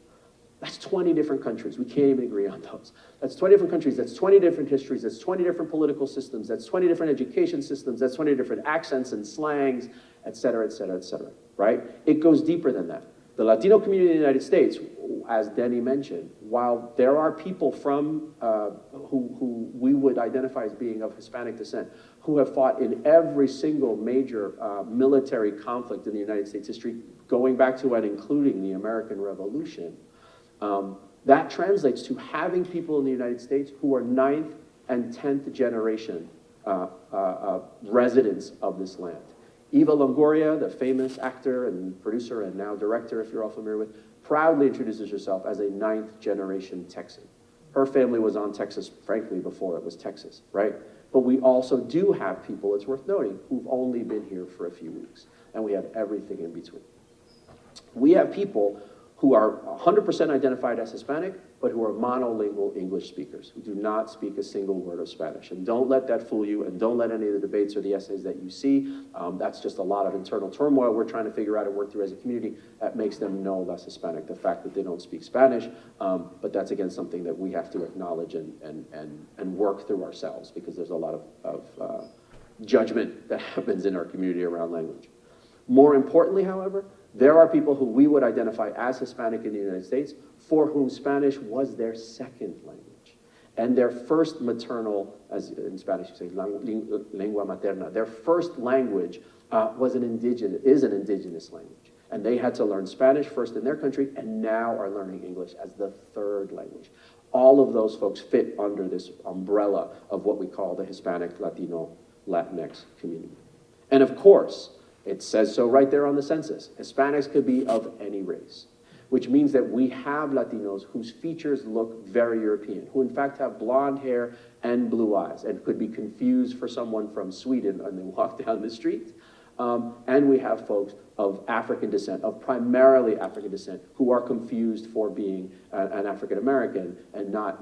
That's 20 different countries. We can't even agree on those. That's 20 different countries. That's 20 different histories. That's 20 different political systems. That's 20 different education systems. That's 20 different accents and slangs, et cetera, et cetera, et cetera, right? It goes deeper than that. The Latino community in the United States, as Denny mentioned, while there are people from who we would identify as being of Hispanic descent, who have fought in every single major military conflict in the United States history, going back to and including the American Revolution, that translates to having people in the United States who are 9th and 10th generation residents of this land. Eva Longoria, the famous actor and producer and now director, if you're all familiar with, proudly introduces herself as a 9th generation Texan. Her family was on Texas, frankly, before it was Texas, right? But we also do have people, it's worth noting, who've only been here for a few weeks, and we have everything in between. We have people who are 100% identified as Hispanic, but who are monolingual English speakers, who do not speak a single word of Spanish. And don't let that fool you, and don't let any of the debates or the essays that you see, that's just a lot of internal turmoil we're trying to figure out and work through as a community that makes them no less Hispanic, the fact that they don't speak Spanish, but that's again something that we have to acknowledge and work through ourselves, because there's a lot of judgment that happens in our community around language. More importantly, however, there are people who we would identify as Hispanic in the United States for whom Spanish was their second language. And their first maternal, as in Spanish you say, lengua materna, their first language is an indigenous language. And they had to learn Spanish first in their country and now are learning English as the third language. All of those folks fit under this umbrella of what we call the Hispanic, Latino, Latinx community. And of course, it says so right there on the census. Hispanics could be of any race, which means that we have Latinos whose features look very European, who in fact have blonde hair and blue eyes and could be confused for someone from Sweden when they walk down the street. And we have folks of African descent, of primarily African descent, who are confused for being an African American and not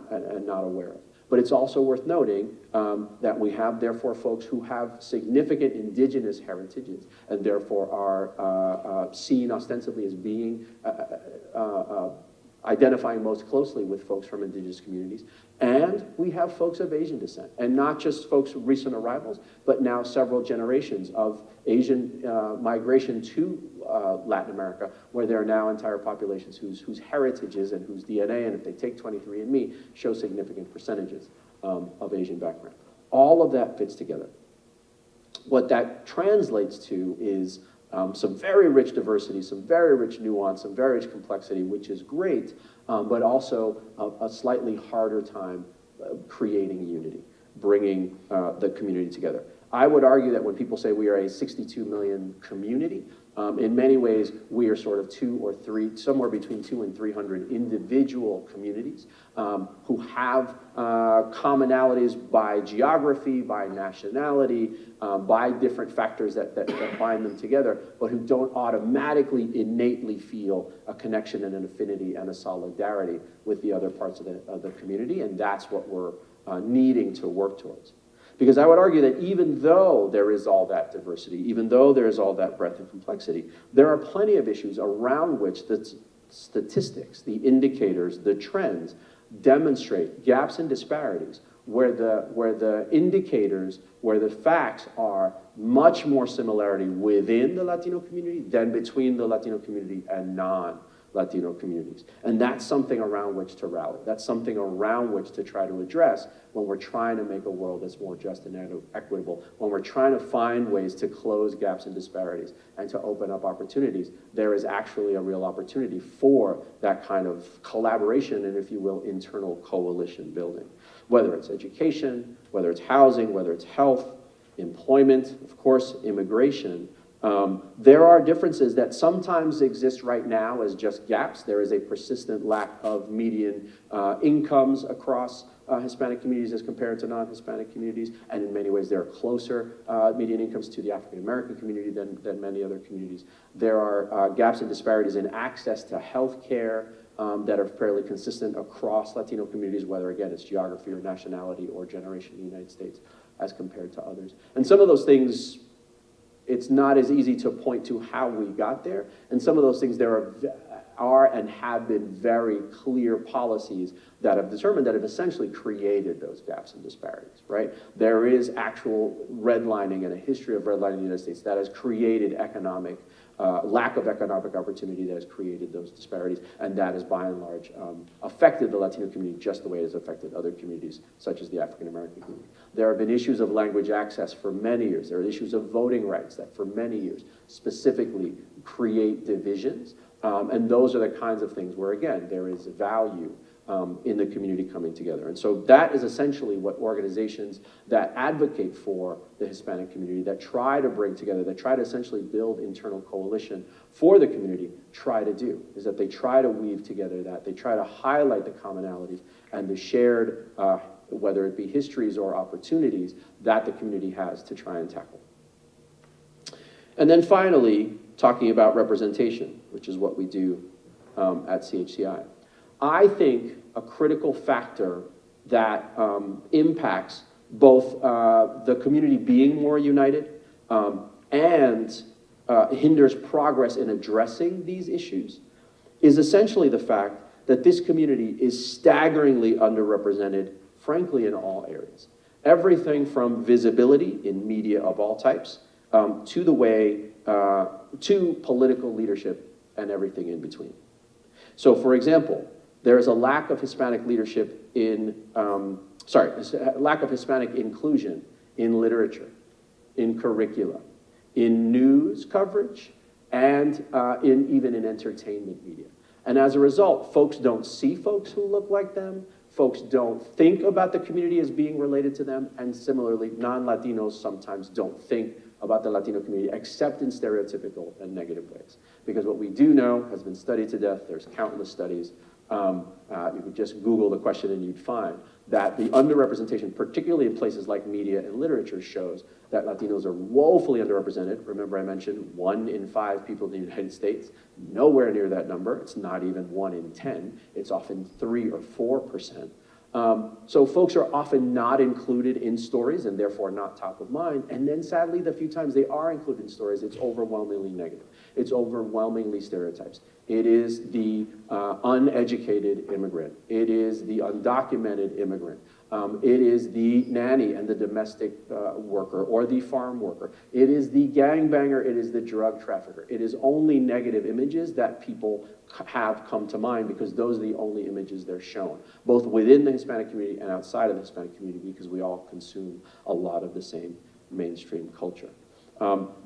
aware of. But it's also worth noting that we have, therefore, folks who have significant indigenous heritages and therefore are seen ostensibly as being identifying most closely with folks from indigenous communities. And we have folks of Asian descent, and not just folks recent arrivals, but now several generations of Asian migration to Latin America, where there are now entire populations whose heritages and whose DNA, and if they take 23andMe, show significant percentages of Asian background. All of that fits together. What that translates to is some very rich diversity, some very rich nuance, some very rich complexity, which is great, but also a slightly harder time creating unity, bringing the community together. I would argue that when people say we are a 62 million community, in many ways, we are sort of 2 or 3, somewhere between 200 and 300 individual communities who have commonalities by geography, by nationality, by different factors that bind them together, but who don't automatically innately feel a connection and an affinity and a solidarity with the other parts of the community, and that's what we're needing to work towards. Because I would argue that even though there is all that diversity, even though there is all that breadth and complexity, there are plenty of issues around which the statistics, the indicators, the trends demonstrate gaps and disparities where the indicators, where the facts are much more similarity within the Latino community than between the Latino community and non-Latino communities. And that's something around which to rally. That's something around which to try to address when we're trying to make a world that's more just and equitable, when we're trying to find ways to close gaps and disparities and to open up opportunities. There is actually a real opportunity for that kind of collaboration and, if you will, internal coalition building. Whether it's education, whether it's housing, whether it's health, employment, of course, immigration. There are differences that sometimes exist right now as just gaps. There is a persistent lack of median incomes across Hispanic communities as compared to non-Hispanic communities, and in many ways there are closer median incomes to the African American community than many other communities. There are gaps and disparities in access to health care that are fairly consistent across Latino communities, whether again it's geography or nationality or generation in the United States as compared to others. And some of those things, it's not as easy to point to how we got there. And some of those things, there are and have been very clear policies that have determined that have essentially created those gaps and disparities, right? There is actual redlining and a history of redlining in the United States that has created economic, lack of economic opportunity that has created those disparities, and that has by and large affected the Latino community just the way it has affected other communities, such as the African American community. There have been issues of language access for many years. There are issues of voting rights that for many years specifically create divisions, and those are the kinds of things where, again, there is value in the community coming together. And so that is essentially what organizations that advocate for the Hispanic community, that try to bring together, that try to essentially build internal coalition for the community, try to do, is that they try to weave together that, they try to highlight the commonalities and the shared, whether it be histories or opportunities that the community has to try and tackle. And then finally, talking about representation, which is what we do at CHCI. I think a critical factor that impacts both the community being more united and hinders progress in addressing these issues is essentially the fact that this community is staggeringly underrepresented, frankly, in all areas. Everything from visibility in media of all types to the way, to political leadership and everything in between. So for example, there is a lack of Hispanic leadership in, lack of Hispanic inclusion in literature, in curricula, in news coverage, and even in entertainment media. And as a result, folks don't see folks who look like them, folks don't think about the community as being related to them, and similarly, non-Latinos sometimes don't think about the Latino community except in stereotypical and negative ways. Because what we do know has been studied to death, there's countless studies. You could just Google the question and you'd find that the underrepresentation, particularly in places like media and literature, shows that Latinos are woefully underrepresented. Remember I mentioned 1 in 5 people in the United States, nowhere near that number. It's not even 1 in 10. It's often 3 or 4%. So folks are often not included in stories and therefore not top of mind. And then sadly, the few times they are included in stories, it's overwhelmingly negative. It's overwhelmingly stereotypes. It is the uneducated immigrant. It is the undocumented immigrant. It is the nanny and the domestic worker or the farm worker. It is the gangbanger. It is the drug trafficker. It is only negative images that people have come to mind because those are the only images they're shown, both within the Hispanic community and outside of the Hispanic community, because we all consume a lot of the same mainstream culture.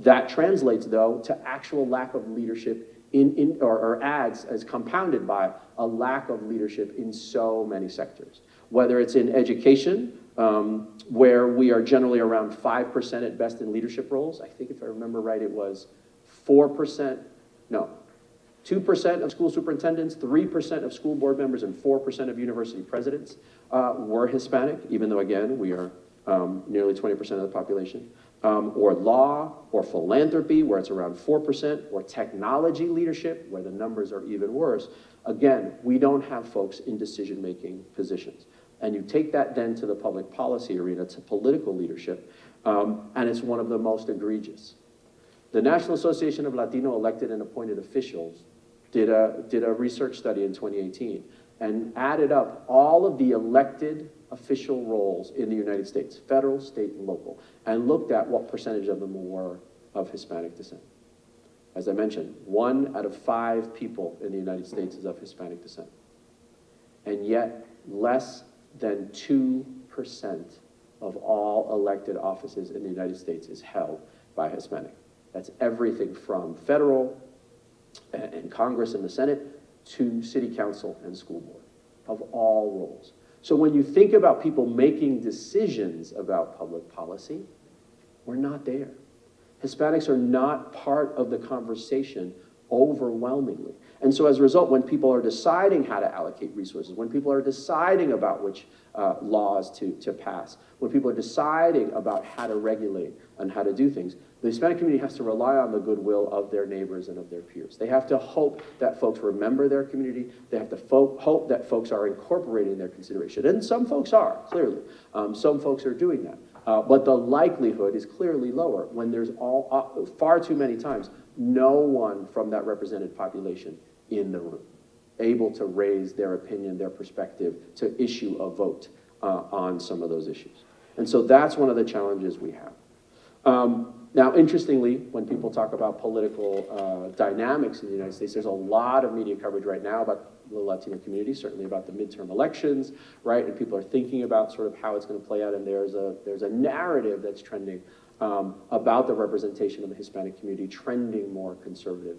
That translates, though, to actual lack of leadership or adds as compounded by a lack of leadership in so many sectors. Whether it's in education, where we are generally around 5% at best in leadership roles. I think if I remember right, it was 2% of school superintendents, 3% of school board members, and 4% of university presidents were Hispanic, even though, again, we are nearly 20% of the population. Or law, or philanthropy, where it's around 4%, or technology leadership, where the numbers are even worse. Again, we don't have folks in decision-making positions. And you take that then to the public policy arena, to political leadership, and it's one of the most egregious. The National Association of Latino Elected and Appointed Officials did a research study in 2018 and added up all of the elected official roles in the United States, federal, state, and local, and looked at what percentage of them were of Hispanic descent. As I mentioned, 1 out of 5 people in the United States is of Hispanic descent. And yet, less than 2% of all elected offices in the United States is held by Hispanic. That's everything from federal and Congress and the Senate to city council and school board, of all roles. So when you think about people making decisions about public policy, we're not there. Hispanics are not part of the conversation overwhelmingly. And so as a result, when people are deciding how to allocate resources, when people are deciding about which laws to pass, when people are deciding about how to regulate and how to do things, the Hispanic community has to rely on the goodwill of their neighbors and of their peers. They have to hope that folks remember their community. They have to hope that folks are incorporating their consideration. And some folks are, clearly. Some folks are doing that. But the likelihood is clearly lower when there's far too many times no one from that represented population in the room able to raise their opinion, their perspective, to issue a vote on some of those issues. And so that's one of the challenges we have. Now, interestingly, when people talk about political dynamics in the United States, there's a lot of media coverage right now about the Latino community, certainly about the midterm elections, right? And people are thinking about sort of how it's going to play out, and there's a narrative that's trending about the representation of the Hispanic community trending more conservative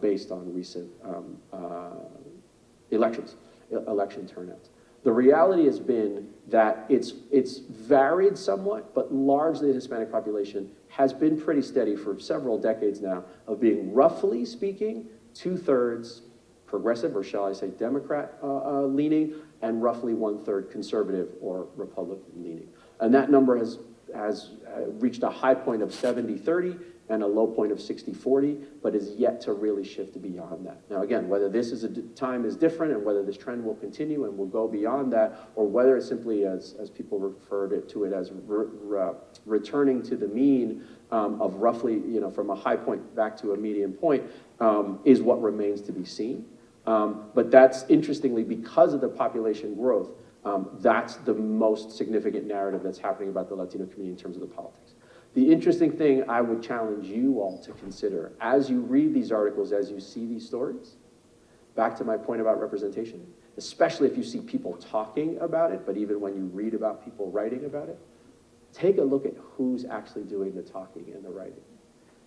based on recent election turnouts. The reality has been that it's varied somewhat, but largely the Hispanic population has been pretty steady for several decades now of being, roughly speaking, 2/3 progressive, or shall I say Democrat leaning, and roughly 1/3 conservative or Republican leaning. And that number has reached a high point of 70-30 and a low point of 60-40, but is yet to really shift beyond that. Now again, whether this time is different and whether this trend will continue and will go beyond that, or whether it's simply, as people referred to it as returning to the mean of roughly, from a high point back to a median point, is what remains to be seen. But that's, interestingly, because of the population growth, that's the most significant narrative that's happening about the Latino community in terms of the politics. The interesting thing I would challenge you all to consider as you read these articles, as you see these stories, back to my point about representation, especially if you see people talking about it, but even when you read about people writing about it, take a look at who's actually doing the talking and the writing.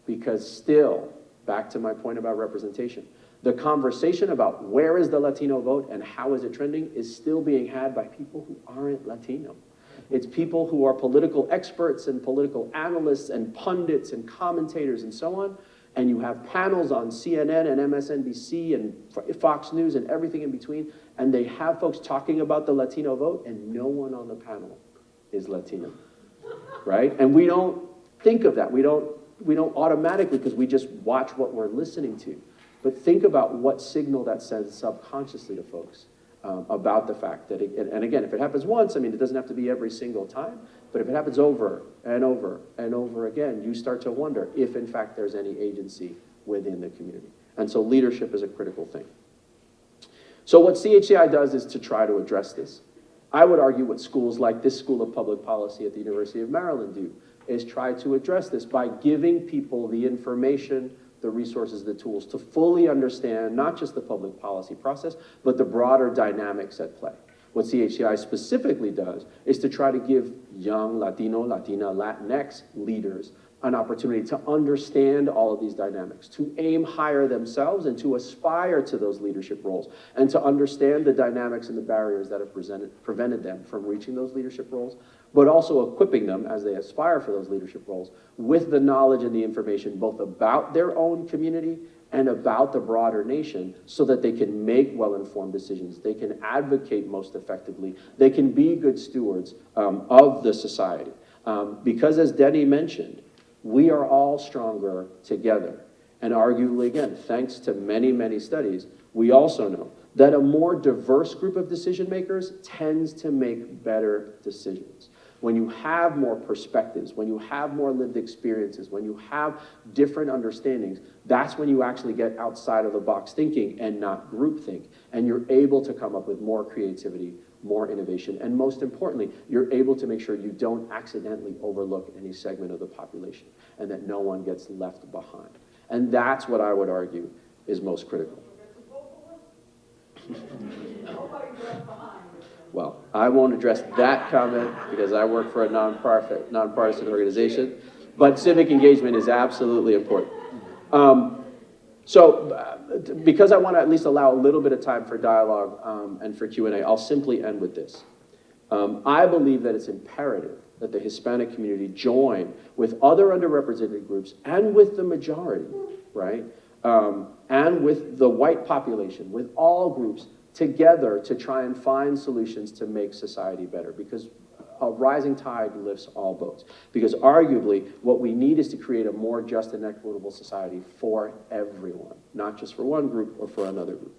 Because still, back to my point about representation, the conversation about where is the Latino vote and how is it trending is still being had by people who aren't Latino. It's people who are political experts and political analysts and pundits and commentators and so on. And you have panels on CNN and MSNBC and Fox News and everything in between. And they have folks talking about the Latino vote, and no one on the panel is Latino, right? And we don't think of that. We don't automatically, because we just watch what we're listening to. But think about what signal that sends subconsciously to folks about the fact that, and again, if it happens once, it doesn't have to be every single time, but if it happens over and over and over again, you start to wonder if, in fact, there's any agency within the community. And so leadership is a critical thing. So what CHCI does is to try to address this. I would argue what schools like this School of Public Policy at the University of Maryland do is try to address this by giving people the information, the resources, the tools to fully understand not just the public policy process, but the broader dynamics at play. What CHCI specifically does is to try to give young Latino, Latina, Latinx leaders an opportunity to understand all of these dynamics, to aim higher themselves and to aspire to those leadership roles, and to understand the dynamics and the barriers that have prevented them from reaching those leadership roles, but also equipping them as they aspire for those leadership roles with the knowledge and the information both about their own community and about the broader nation so that they can make well-informed decisions, they can advocate most effectively, they can be good stewards of the society. Because as Denny mentioned, we are all stronger together. And arguably, again, thanks to many, many studies, we also know that a more diverse group of decision makers tends to make better decisions. when you have more perspectives, when you have more lived experiences, when you have different understandings, that's when you actually get outside of the box thinking and not groupthink. And you're able to come up with more creativity, more innovation, and most importantly, you're able to make sure you don't accidentally overlook any segment of the population and that no one gets left behind. And that's what I would argue is most critical. Well, I won't address that comment because I work for a nonpartisan organization, but civic engagement is absolutely important. Because I want to at least allow a little bit of time for dialogue and for Q&A, I'll simply end with this. I believe that it's imperative that the Hispanic community join with other underrepresented groups and with the majority, right? And with the white population, with all groups together to try and find solutions to make society better, because a rising tide lifts all boats. Because arguably, what we need is to create a more just and equitable society for everyone, not just for one group or for another group.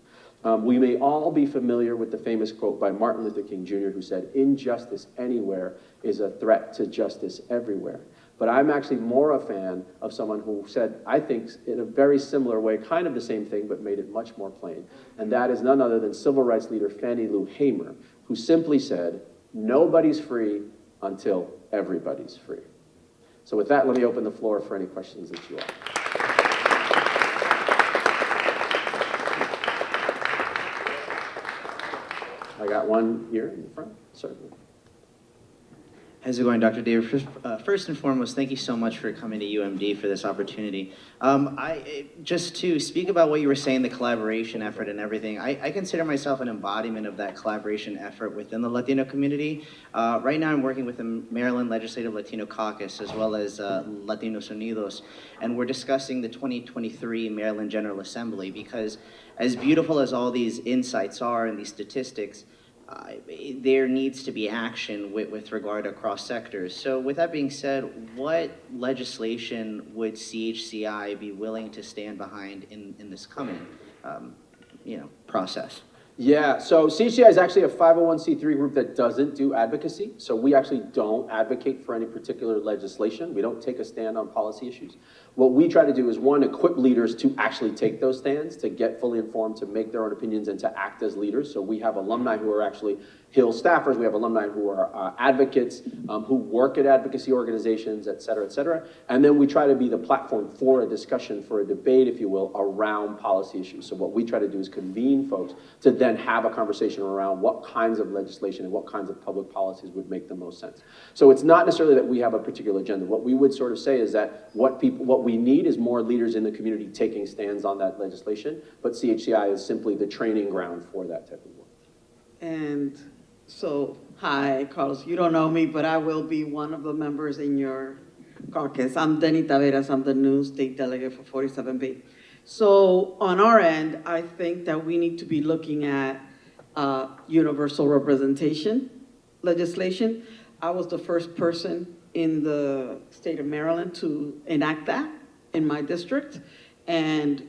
We may all be familiar with the famous quote by Martin Luther King Jr., who said, "Injustice anywhere is a threat to justice everywhere." But I'm actually more a fan of someone who said, I think, in a very similar way, kind of the same thing, but made it much more plain. And that is none other than civil rights leader Fannie Lou Hamer, who simply said, "Nobody's free until everybody's free." So with that, let me open the floor for any questions that you have. I got one here in the front, certainly. How's it going, Dr. David? First and foremost, thank you so much for coming to UMD for this opportunity. Just to speak about what you were saying, the collaboration effort and everything, I consider myself an embodiment of that collaboration effort within the Latino community. Right now I'm working with the Maryland Legislative Latino Caucus as well as Latinos Unidos, and we're discussing the 2023 Maryland General Assembly, because as beautiful as all these insights are and these statistics, there needs to be action with regard across sectors. So with that being said, what legislation would CHCI be willing to stand behind in this coming process? Yeah, so CHCI is actually a 501c3 group that doesn't do advocacy. So we actually don't advocate for any particular legislation. We don't take a stand on policy issues. What we try to do is, one, equip leaders to actually take those stands, to get fully informed, to make their own opinions, and to act as leaders. So we have alumni who are actually Hill staffers. We have alumni who are advocates, who work at advocacy organizations, et cetera, et cetera. And then we try to be the platform for a discussion, for a debate, if you will, around policy issues. So what we try to do is convene folks to then have a conversation around what kinds of legislation and what kinds of public policies would make the most sense. So it's not necessarily that we have a particular agenda. What we would sort of say is that what we need is more leaders in the community taking stands on that legislation, but CHCI is simply the training ground for that type of work. And so, hi, Carlos, you don't know me, but I will be one of the members in your caucus. I'm Denny Taveras, I'm the new state delegate for 47B. So on our end, I think that we need to be looking at universal representation legislation. I was the first person in the state of Maryland to enact that in my district and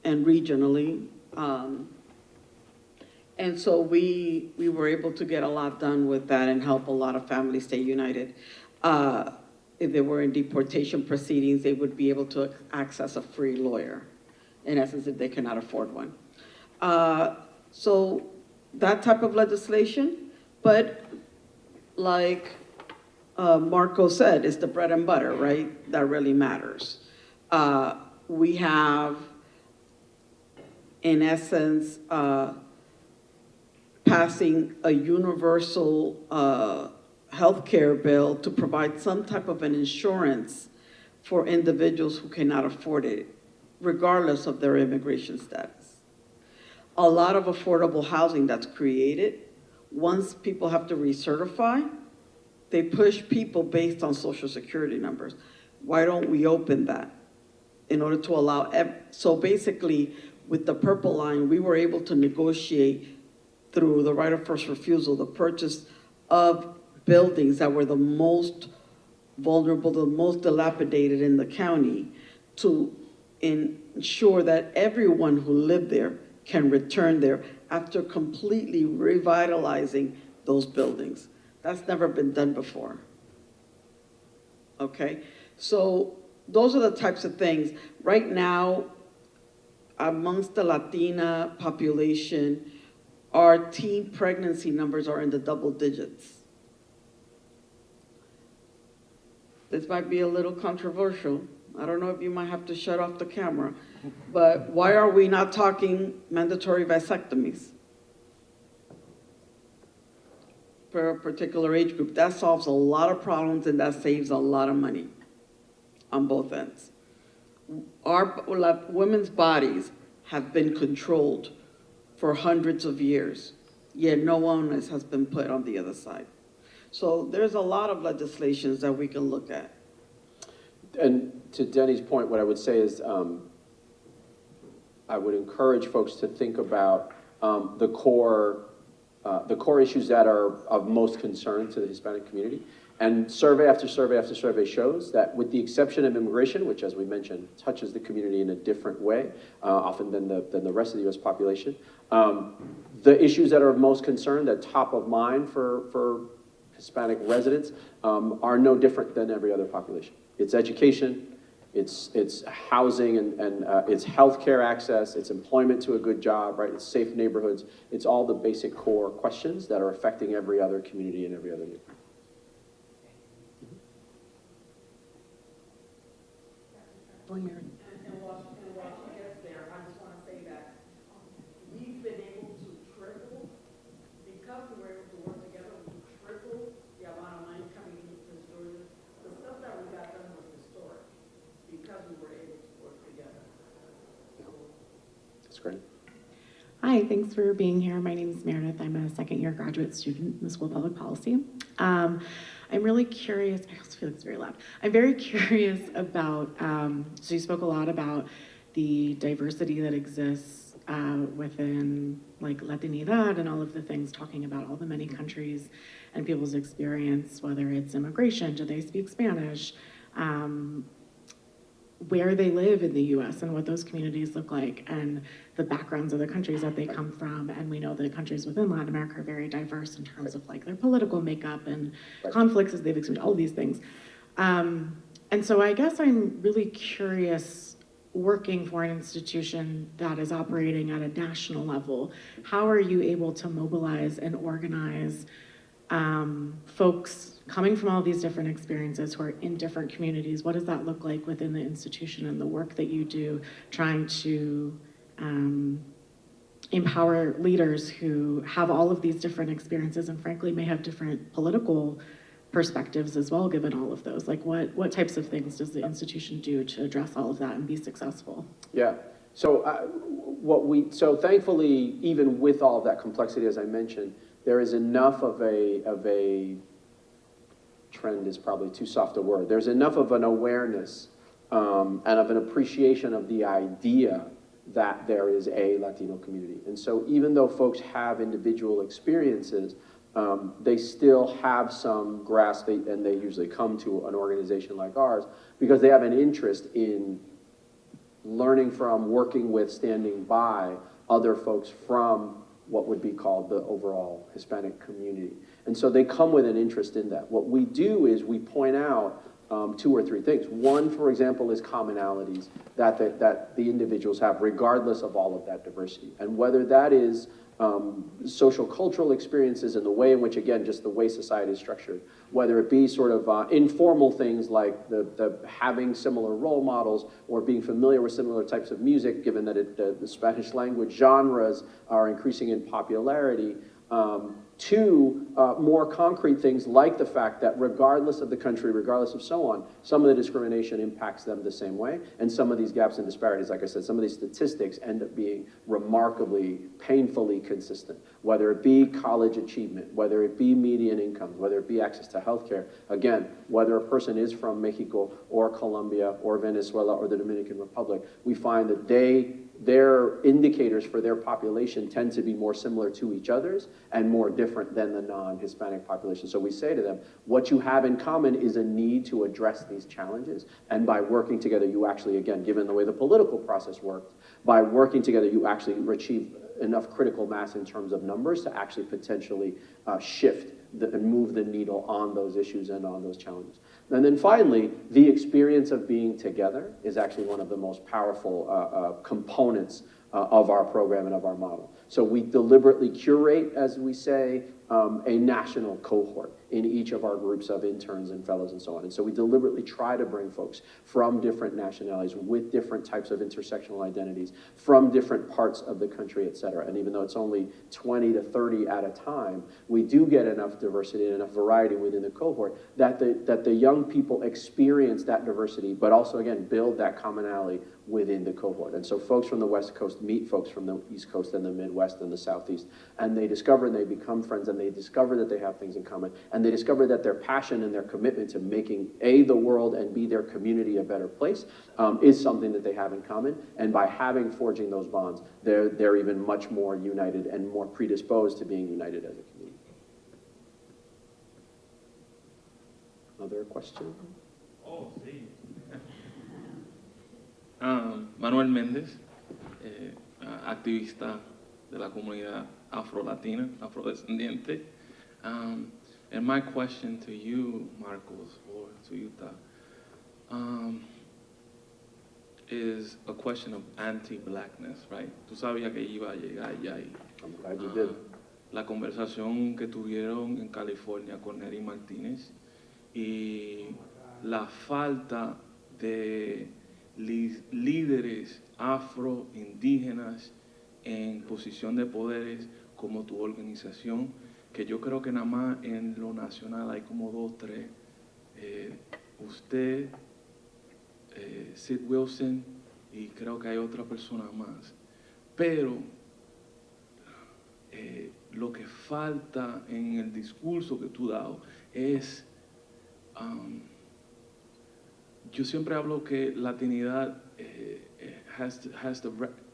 regionally. And so we were able to get a lot done with that and help a lot of families stay united. If they were in deportation proceedings, they would be able to access a free lawyer, in essence, if they cannot afford one. So that type of legislation, but like Marco said, it's the bread and butter, right? That really matters. We have, in essence, passing a universal healthcare bill to provide some type of an insurance for individuals who cannot afford it, regardless of their immigration status. A lot of affordable housing that's created, once people have to recertify, they push people based on Social Security numbers. Why don't we open that in order to allow, so basically with the Purple Line, we were able to negotiate through the right of first refusal, the purchase of buildings that were the most vulnerable, the most dilapidated in the county, to ensure that everyone who lived there can return there after completely revitalizing those buildings. That's never been done before. okay? So those are the types of things. Right now, amongst the Latina population, our teen pregnancy numbers are in the double digits. This might be a little controversial. I don't know if you might have to shut off the camera, but why are we not talking mandatory vasectomies for a particular age group? That solves a lot of problems and that saves a lot of money on both ends. Our women's bodies have been controlled for hundreds of years, yet no onus has been put on the other side. So there's a lot of legislations that we can look at. And to Denny's point, what I would say is I would encourage folks to think about the core issues that are of most concern to the Hispanic community. And survey after survey after survey shows that with the exception of immigration, which as we mentioned, touches the community in a different way, often than the rest of the US population, the issues that are of most concern, that top of mind for Hispanic residents, are no different than every other population. It's education, it's housing and it's healthcare access, it's employment to a good job, right? It's safe neighborhoods. It's all the basic core questions that are affecting every other community and every other neighborhood. And while she gets there, I just want to say that we've been able to triple, because we were able to work together, we tripled the amount of money coming into Prince George's. The stuff that we got done was historic, because we were able to work together. That's great. Hi, thanks for being here. My name is Meredith. I'm a second-year graduate student in the School of Public Policy. I'm really curious, I also feel like it's very loud. I'm very curious about, so you spoke a lot about the diversity that exists within like Latinidad and all of the things, talking about all the many countries and people's experience, whether it's immigration, do they speak Spanish, where they live in the US and what those communities look like and the backgrounds of the countries that they come from. And we know that countries within Latin America are very diverse in terms of like their political makeup and conflicts as they've experienced, all these things. And so I guess I'm really curious, working for an institution that is operating at a national level, how are you able to mobilize and organize folks coming from all these different experiences who are in different communities? What does that look like within the institution and the work that you do, trying to empower leaders who have all of these different experiences and frankly may have different political perspectives as well, given all of those? Like what types of things does the institution do to address all of that and be successful? Yeah, so so thankfully, even with all of that complexity, as I mentioned, there is enough of a trend is probably too soft a word. There's enough of an awareness and of an appreciation of the idea that there is a Latino community. And so even though folks have individual experiences, they still have some grasp, and they usually come to an organization like ours because they have an interest in learning from, working with, standing by other folks from what would be called the overall Hispanic community. And so they come with an interest in that. What we do is we point out 2 or 3 things. One, for example, is commonalities that the individuals have regardless of all of that diversity. And whether that is social cultural experiences and the way in which, again, just the way society is structured, whether it be sort of informal things like the having similar role models or being familiar with similar types of music, given that the Spanish language genres are increasing in popularity, to more concrete things like the fact that regardless of the country, regardless of so on, some of the discrimination impacts them the same way, and some of these gaps and disparities, like I said, some of these statistics end up being remarkably, painfully consistent, whether it be college achievement, whether it be median incomes, whether it be access to healthcare. Again, whether a person is from Mexico or Colombia or Venezuela or the Dominican Republic, we find that their indicators for their population tend to be more similar to each other's and more different than the non-Hispanic population. So we say to them, what you have in common is a need to address these challenges. And by working together, you actually, again, given the way the political process worked, by working together, you actually enough critical mass in terms of numbers to actually potentially shift and move the needle on those issues and on those challenges. And then finally, the experience of being together is actually one of the most powerful components of our program and of our model. So we deliberately curate, as we say, a national cohort in each of our groups of interns and fellows and so on. And so we deliberately try to bring folks from different nationalities with different types of intersectional identities from different parts of the country, et cetera. And even though it's only 20 to 30 at a time, we do get enough diversity and enough variety within the cohort that the young people experience that diversity, but also, again, build that commonality within the cohort. And so folks from the West Coast meet folks from the East Coast and the Midwest and the Southeast, and they discover and they become friends, and they discover that they have things in common, and they discover that their passion and their commitment to making A, the world, and B, their community a better place is something that they have in common. And by forging those bonds, they're even much more united and more predisposed to being united as a community. Another question? Oh, sí. Manuel Méndez, activista de la comunidad afro-latina, afrodescendiente. And my question to you, Marcos, or to you, is a question of anti-blackness, right? Tú sabías que iba a llegar ya ahí. I'm glad you did. La conversación que tuvieron en California con Neri Martínez y la falta de líderes afro-indígenas en posición de poderes como tu organización, que yo creo que nada más en lo nacional hay como 2, 3. Usted, Sid Wilson, y creo que hay otra persona más. Pero lo que falta en el discurso que tú has dado es... yo siempre hablo que Latinidad has a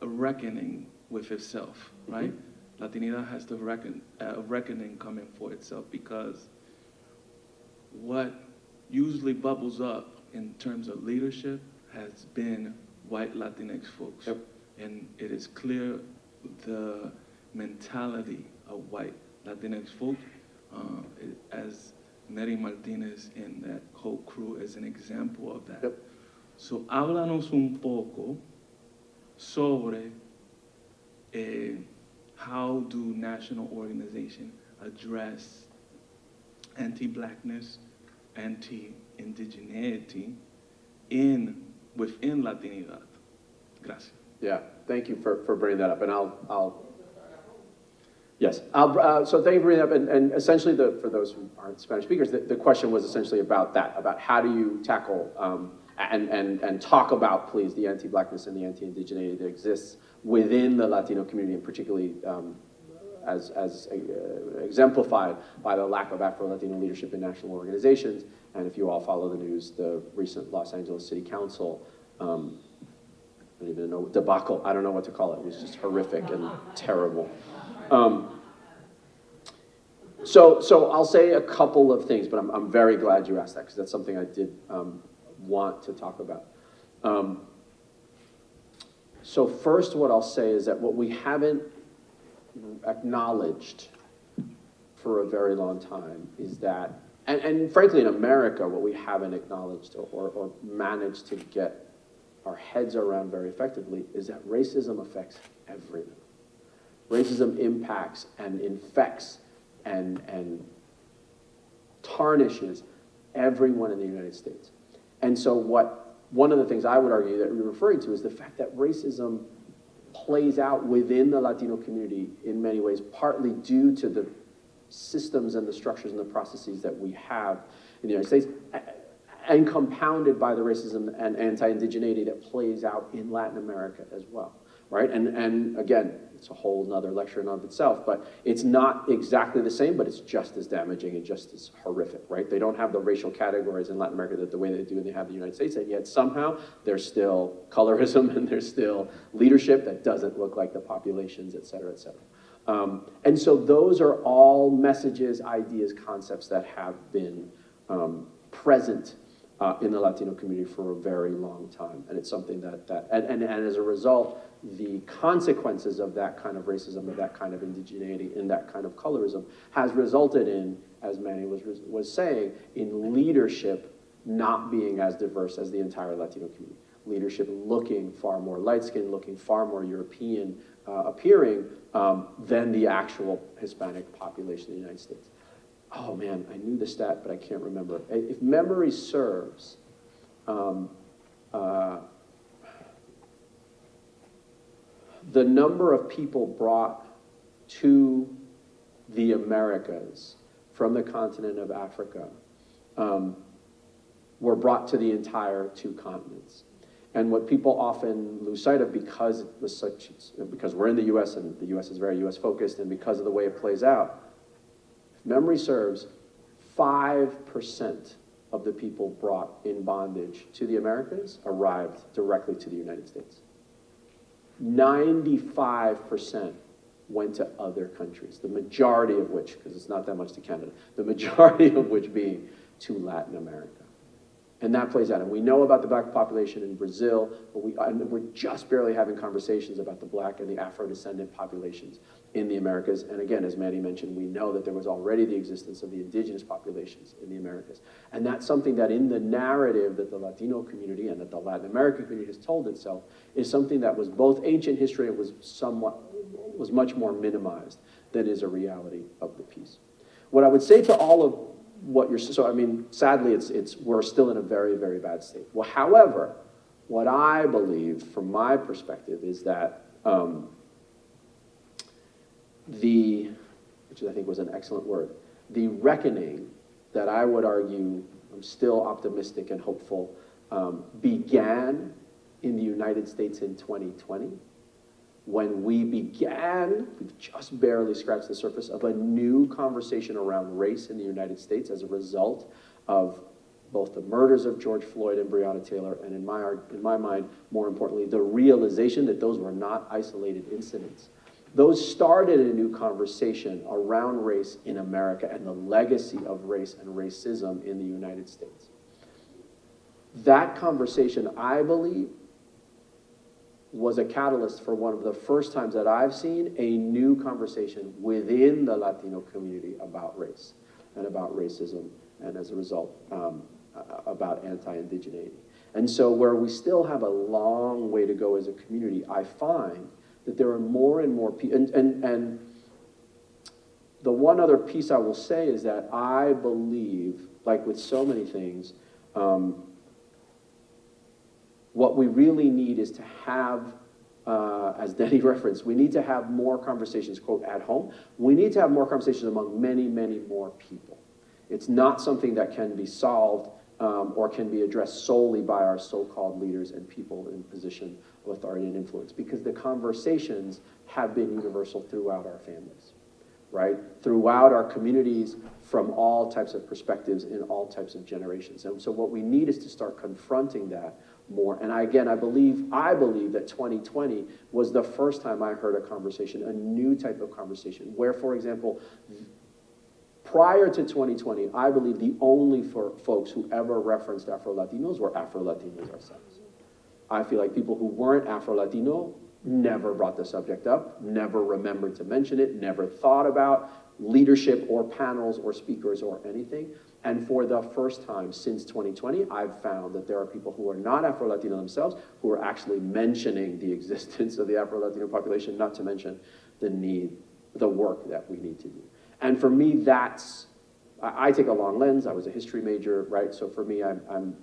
reckoning with itself, right? Latinidad has a reckoning coming for itself, because what usually bubbles up in terms of leadership has been white Latinx folks. Yep. And it is clear the mentality of white Latinx folks, as Neri Martínez and that whole crew is an example of that. Yep. So háblanos un poco sobre how do national organizations address anti-blackness, anti-indigeneity within Latinidad. Gracias. Yeah, thank you for bringing that up, and Yes, so thank you for bringing that up, and essentially, for those who aren't Spanish speakers, the question was essentially about that, about how do you tackle and talk about, please, the anti-blackness and the anti-indigeneity that exists within the Latino community, and particularly as exemplified by the lack of Afro-Latino leadership in national organizations. And if you all follow the news, the recent Los Angeles City Council, I don't even know, debacle, I don't know what to call it. It was just horrific and terrible. So I'll say a couple of things, but I'm very glad you asked that, because that's something I did want to talk about. So first, what I'll say is that what we haven't acknowledged for a very long time is that, and frankly in America, what we haven't acknowledged or managed to get our heads around very effectively is that racism affects everyone. Racism impacts and infects and tarnishes everyone in the United States. And so one of the things I would argue that you're referring to is the fact that racism plays out within the Latino community in many ways, partly due to the systems and the structures and the processes that we have in the United States, and compounded by the racism and anti-indigeneity that plays out in Latin America as well, right? And again, it's a whole nother lecture in of itself, but it's not exactly the same, but it's just as damaging and just as horrific, right? They don't have the racial categories in Latin America that the way they do, and they have in the United States, and yet somehow there's still colorism and there's still leadership that doesn't look like the populations, et cetera, et cetera. And so those are all messages, ideas, concepts that have been present in the Latino community for a very long time. And it's something and as a result, the consequences of that kind of racism, of that kind of indigeneity, and that kind of colorism has resulted in, as Manny was saying, in leadership not being as diverse as the entire Latino community. Leadership looking far more light-skinned, looking far more European appearing than the actual Hispanic population in the United States. Oh man, I knew the stat, but I can't remember. If memory serves, the number of people brought to the Americas from the continent of Africa were brought to the entire two continents. And what people often lose sight of, because we're in the US and the US is very US focused, and because of the way it plays out, if memory serves, 5% of the people brought in bondage to the Americas arrived directly to the United States. 95% went to other countries, the majority of which, because it's not that much to Canada, the majority of which being to Latin America. And that plays out. And we know about the black population in Brazil, but we're just barely having conversations about the black and the Afro-descendant populations in the Americas. And again, as Maddie mentioned, we know that there was already the existence of the indigenous populations in the Americas. And that's something that in the narrative that the Latino community and that the Latin American community has told itself is something that was both ancient history and was much more minimized than is a reality of the piece. What I would say to all of what you're, so I mean, sadly, we're still in a very, very bad state. Well, however, what I believe from my perspective is that which I think was an excellent word, the reckoning that I would argue, I'm still optimistic and hopeful, began in the United States in 2020, when we began, we've just barely scratched the surface of a new conversation around race in the United States as a result of both the murders of George Floyd and Breonna Taylor, and in my mind, more importantly, the realization that those were not isolated incidents. Those started a new conversation around race in America and the legacy of race and racism in the United States. That conversation, I believe, was a catalyst for one of the first times that I've seen a new conversation within the Latino community about race and about racism, and as a result, about anti-indigeneity. And so where we still have a long way to go as a community, I find that there are more and more people, and the one other piece I will say is that I believe, like with so many things, what we really need is to have, as Denny referenced, we need to have more conversations, quote, at home. We need to have more conversations among many, many more people. It's not something that can be solved or can be addressed solely by our so-called leaders and people in position of authority and influence, because the conversations have been universal throughout our families, right? Throughout our communities, from all types of perspectives in all types of generations. And so what we need is to start confronting that more. And I believe that 2020 was the first time I heard a conversation, a new type of conversation, where, for example, prior to 2020, I believe the only folks who ever referenced Afro-Latinos were Afro-Latinos ourselves. I feel like people who weren't Afro-Latino never brought the subject up, never remembered to mention it, never thought about leadership or panels or speakers or anything. And for the first time since 2020, I've found that there are people who are not Afro-Latino themselves who are actually mentioning the existence of the Afro-Latino population, not to mention the work that we need to do. And for me, I take a long lens. I was a history major, right? So for me, I'm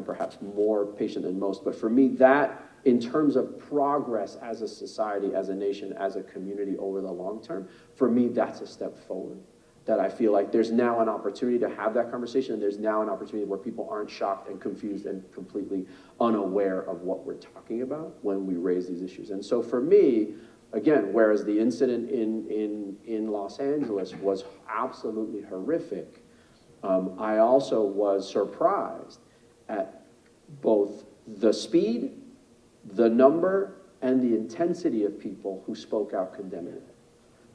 perhaps more patient than most. But for me, that, in terms of progress as a society, as a nation, as a community over the long term, for me, that's a step forward. That I feel like there's now an opportunity to have that conversation, and there's now an opportunity where people aren't shocked and confused and completely unaware of what we're talking about when we raise these issues. And so for me, again, whereas the incident in Los Angeles was absolutely horrific, I also was surprised at both the speed, the number, and the intensity of people who spoke out condemning it.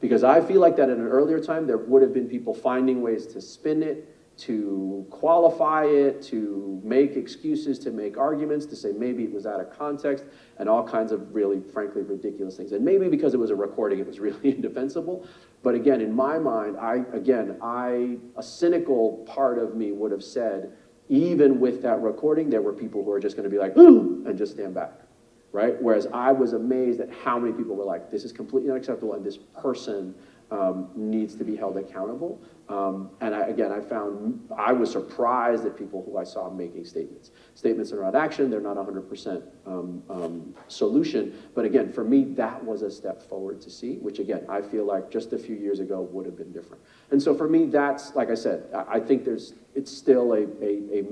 Because I feel like that at an earlier time, there would have been people finding ways to spin it, to qualify it, to make excuses, to make arguments, to say maybe it was out of context, and all kinds of really, frankly, ridiculous things. And maybe because it was a recording, it was really indefensible. But again, in my mind, a cynical part of me would have said, even with that recording, there were people who are just gonna be like, ooh, and just stand back, right? Whereas I was amazed at how many people were like, this is completely unacceptable, and this person needs to be held accountable. And I was surprised at people who I saw making statements. Statements are not action, they're not 100% solution, but again, for me, that was a step forward to see, which again, I feel like just a few years ago would have been different. And so for me, that's, like I said, I think it's still a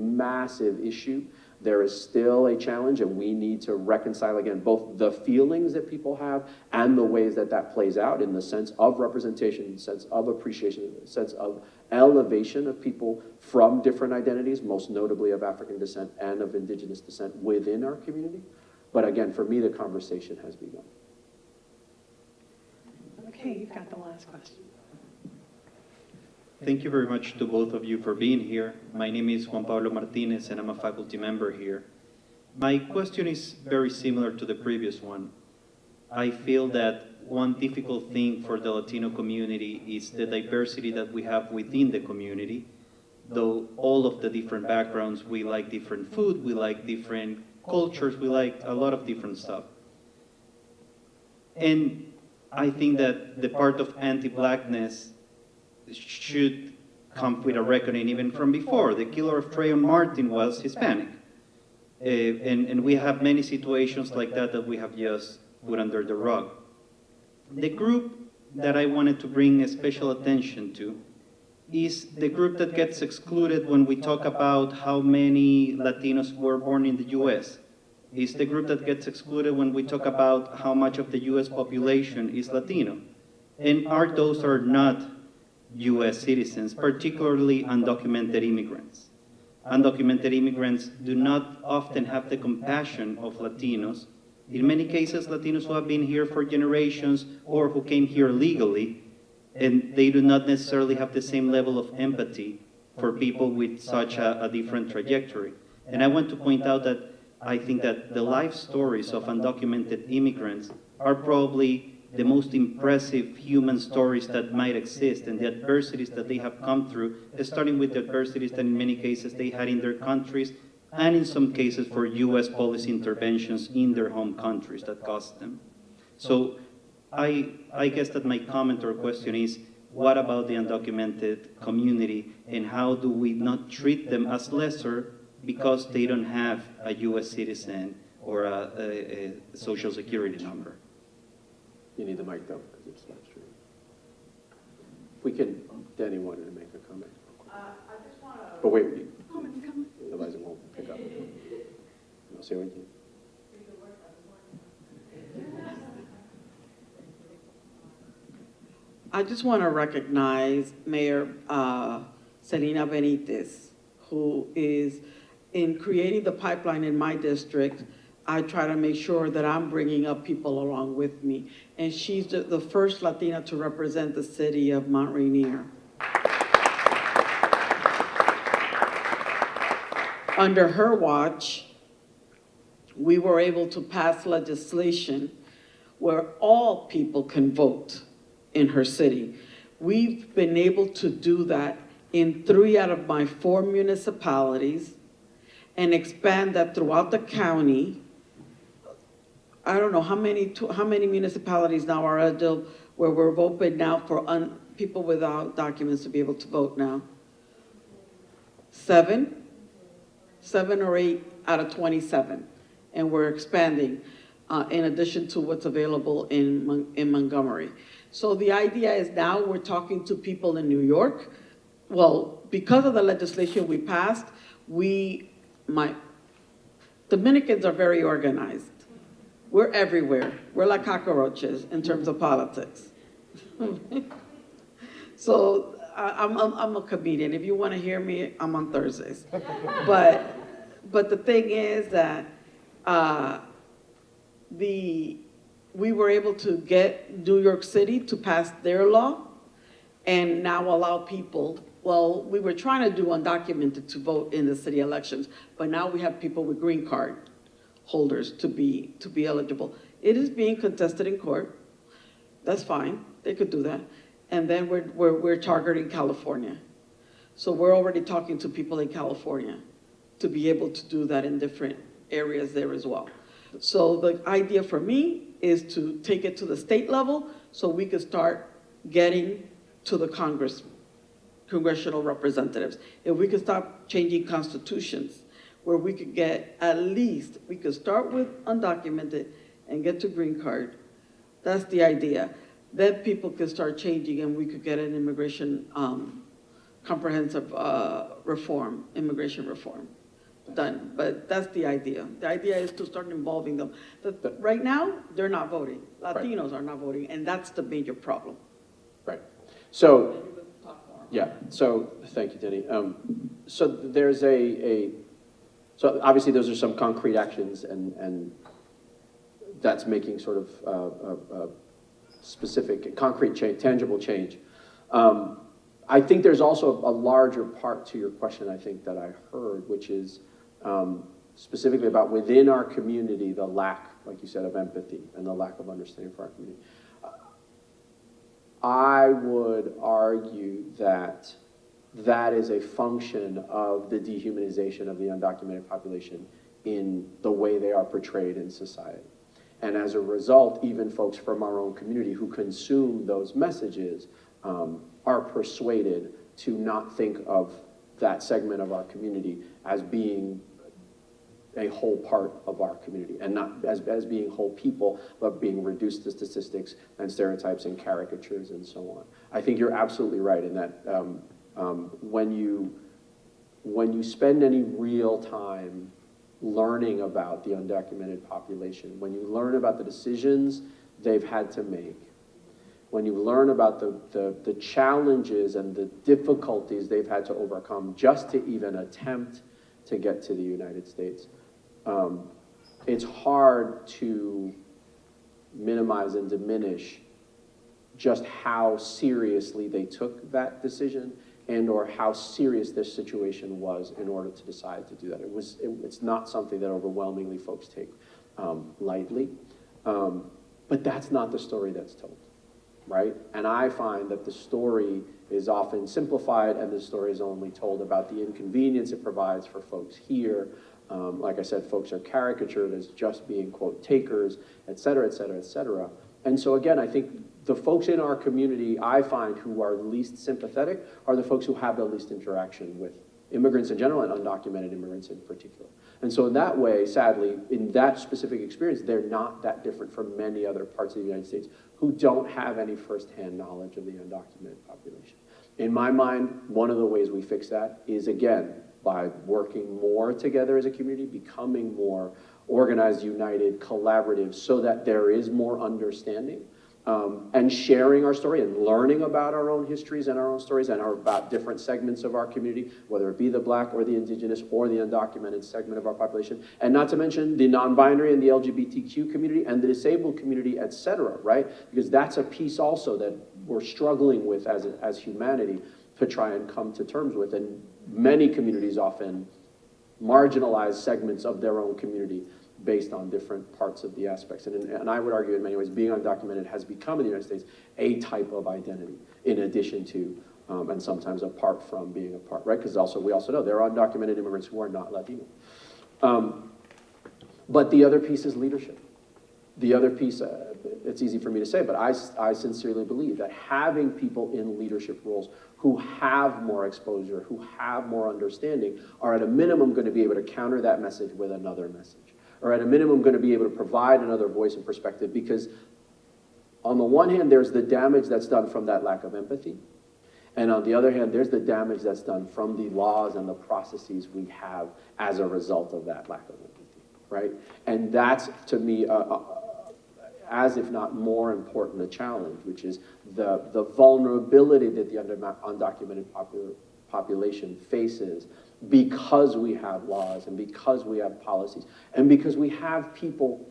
massive issue. There is still a challenge, and we need to reconcile, again, both the feelings that people have and the ways that that plays out in the sense of representation, in the sense of appreciation, in the sense of elevation of people from different identities, most notably of African descent and of indigenous descent within our community. But again, for me, the conversation has begun. Okay, you've got the last question. Thank you very much to both of you for being here. My name is Juan Pablo Martinez, and I'm a faculty member here. My question is very similar to the previous one. I feel that one difficult thing for the Latino community is the diversity that we have within the community. Though all of the different backgrounds, we like different food, we like different cultures, we like a lot of different stuff. And I think that the part of anti-Blackness should come with a reckoning even from before. The killer of Trayvon Martin was Hispanic. And we have many situations like that we have just put under the rug. The group that I wanted to bring special attention to is the group that gets excluded when we talk about how many Latinos were born in the US. It's the group that gets excluded when we talk about how much of the US population is Latino. And those are not US citizens, particularly undocumented immigrants. Undocumented immigrants do not often have the compassion of Latinos. In many cases, Latinos who have been here for generations or who came here legally, and they do not necessarily have the same level of empathy for people with such a different trajectory. And I want to point out that I think that the life stories of undocumented immigrants are probably the most impressive human stories that might exist, and the adversities that they have come through, starting with the adversities that in many cases they had in their countries, and in some cases for US policy interventions in their home countries that cost them. So I guess that my comment or question is, what about the undocumented community, and how do we not treat them as lesser because they don't have a US citizen or a social security number? You need the mic though, because it's live stream. We can, Danny wanted to make a comment. I just want to... But wait, otherwise it won't pick up. I'll say what you... I just want to recognize Mayor Selena Benitez, who is, in creating the pipeline in my district, I try to make sure that I'm bringing up people along with me. And she's the first Latina to represent the city of Mount Rainier. Under her watch, we were able to pass legislation where all people can vote in her city. We've been able to do that in 3 out of my 4 municipalities and expand that throughout the county. I don't know how many municipalities now are adult where we're open now for people without documents to be able to vote now. 7 or 8 out of 27, and we're expanding in addition to what's available in Montgomery. So the idea is now we're talking to people in New York. Well, because of the legislation we passed, Dominicans are very organized. We're everywhere. We're like cockroaches in terms of politics. So I'm a comedian. If you want to hear me, I'm on Thursdays. But the thing is that we were able to get New York City to pass their law, and now allow people, well, we were trying to do undocumented to vote in the city elections, but now we have people with green card holders to be eligible. It is being contested in court. That's fine, they could do that. And then we're targeting California. So we're already talking to people in California to be able to do that in different areas there as well. So the idea for me is to take it to the state level so we could start getting to the congressional representatives. If we could stop changing constitutions, where we could get at least, we could start with undocumented and get to green card. That's the idea. Then people could start changing and we could get an immigration, comprehensive reform, immigration reform done. But that's the idea. The idea is to start involving them. Right now, they're not voting. Latinos are not voting, and that's the major problem. Right. So, yeah, so thank you, Denny. So there's so obviously those are some concrete actions and that's making sort of specific, concrete change, tangible change. I think there's also a larger part to your question, I think, that I heard, which is specifically about within our community, the lack, like you said, of empathy and the lack of understanding for our community. I would argue that that is a function of the dehumanization of the undocumented population in the way they are portrayed in society. And as a result, even folks from our own community who consume those messages are persuaded to not think of that segment of our community as being a whole part of our community, and not as being whole people, but being reduced to statistics and stereotypes and caricatures and so on. I think you're absolutely right in that when you spend any real time learning about the undocumented population, when you learn about the decisions they've had to make, when you learn about the challenges and the difficulties they've had to overcome just to even attempt to get to the United States, it's hard to minimize and diminish just how seriously they took that decision and or how serious this situation was in order to decide to do that. It's not something that overwhelmingly folks take lightly, but that's not the story that's told, right? And I find that the story is often simplified and the story is only told about the inconvenience it provides for folks here. Like I said, folks are caricatured as just being, quote, takers, et cetera, et cetera, et cetera. And so again, I think the folks in our community, I find, who are least sympathetic are the folks who have the least interaction with immigrants in general and undocumented immigrants in particular. And so in that way, sadly, in that specific experience, they're not that different from many other parts of the United States who don't have any firsthand knowledge of the undocumented population. In my mind, one of the ways we fix that is, again, by working more together as a community, becoming more organized, united, collaborative, so that there is more understanding, and sharing our story and learning about our own histories and our own stories and about different segments of our community, whether it be the Black or the Indigenous or the undocumented segment of our population, and not to mention the non-binary and the LGBTQ community and the disabled community, et cetera, right? Because that's a piece also that we're struggling with as humanity to try and come to terms with, and many communities often marginalize segments of their own community based on different parts of the aspects. And I would argue in many ways being undocumented has become in the United States a type of identity in addition to, and sometimes apart from being a part, right? Because we also know there are undocumented immigrants who are not Latino. But the other piece is leadership. The other piece, it's easy for me to say, but I sincerely believe that having people in leadership roles who have more exposure, who have more understanding, are at a minimum going to be able to counter that message with another message, or at a minimum going to be able to provide another voice and perspective, because on the one hand, there's the damage that's done from that lack of empathy, and on the other hand, there's the damage that's done from the laws and the processes we have as a result of that lack of empathy, right? And that's, to me, as if not more important, a challenge, which is the vulnerability that the undocumented population faces because we have laws and because we have policies and because we have people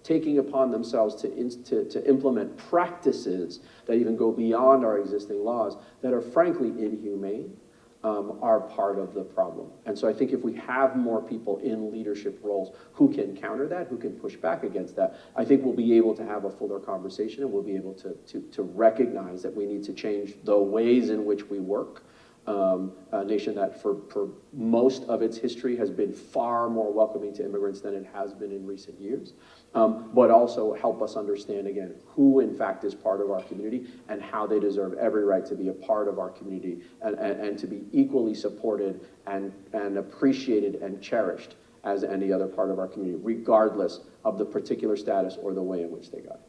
taking upon themselves to implement practices that even go beyond our existing laws that are frankly inhumane, are part of the problem. And so I think if we have more people in leadership roles who can counter that, who can push back against that, I think we'll be able to have a fuller conversation, and we'll be able to recognize that we need to change the ways in which we work. A nation that for most of its history has been far more welcoming to immigrants than it has been in recent years, but also help us understand, again, who in fact is part of our community and how they deserve every right to be a part of our community and to be equally supported and appreciated and cherished as any other part of our community, regardless of the particular status or the way in which they got it.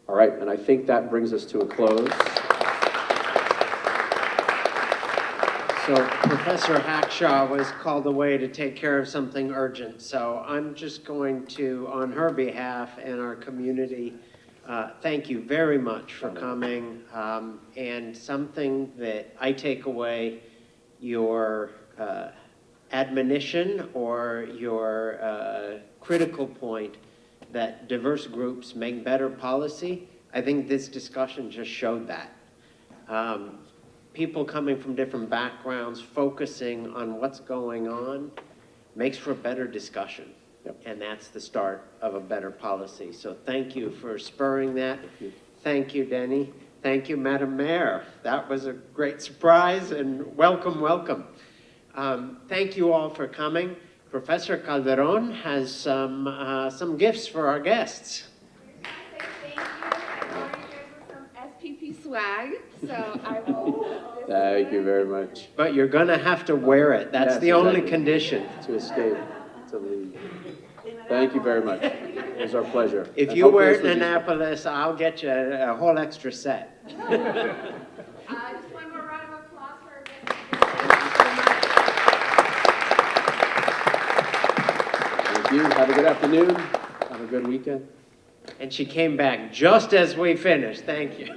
All right, and I think that brings us to a close. So Professor Hackshaw was called away to take care of something urgent. So I'm just going to, on her behalf and our community, thank you very much for coming. And something that I take away, your admonition or your critical point that diverse groups make better policy, I think this discussion just showed that. People coming from different backgrounds, focusing on what's going on, makes for a better discussion. Yep. And that's the start of a better policy. So thank you for spurring that. Thank you, Denny. Thank you, Madam Mayor. That was a great surprise, and welcome, welcome. Thank you all for coming. Professor Calderon has some gifts for our guests. SPP swag, so I will. Thank you very much. But you're gonna have to wear it. That's Yes, the only exactly. condition. To escape, to leave. Thank you very much. It was our pleasure. If And you hopefully wear this it in was useful. Annapolis, I'll get you a whole extra set. Just one more round of applause for our guests. Thank you so much. Thank you. Have a good afternoon. Have a good weekend. And she came back just as we finished. Thank you.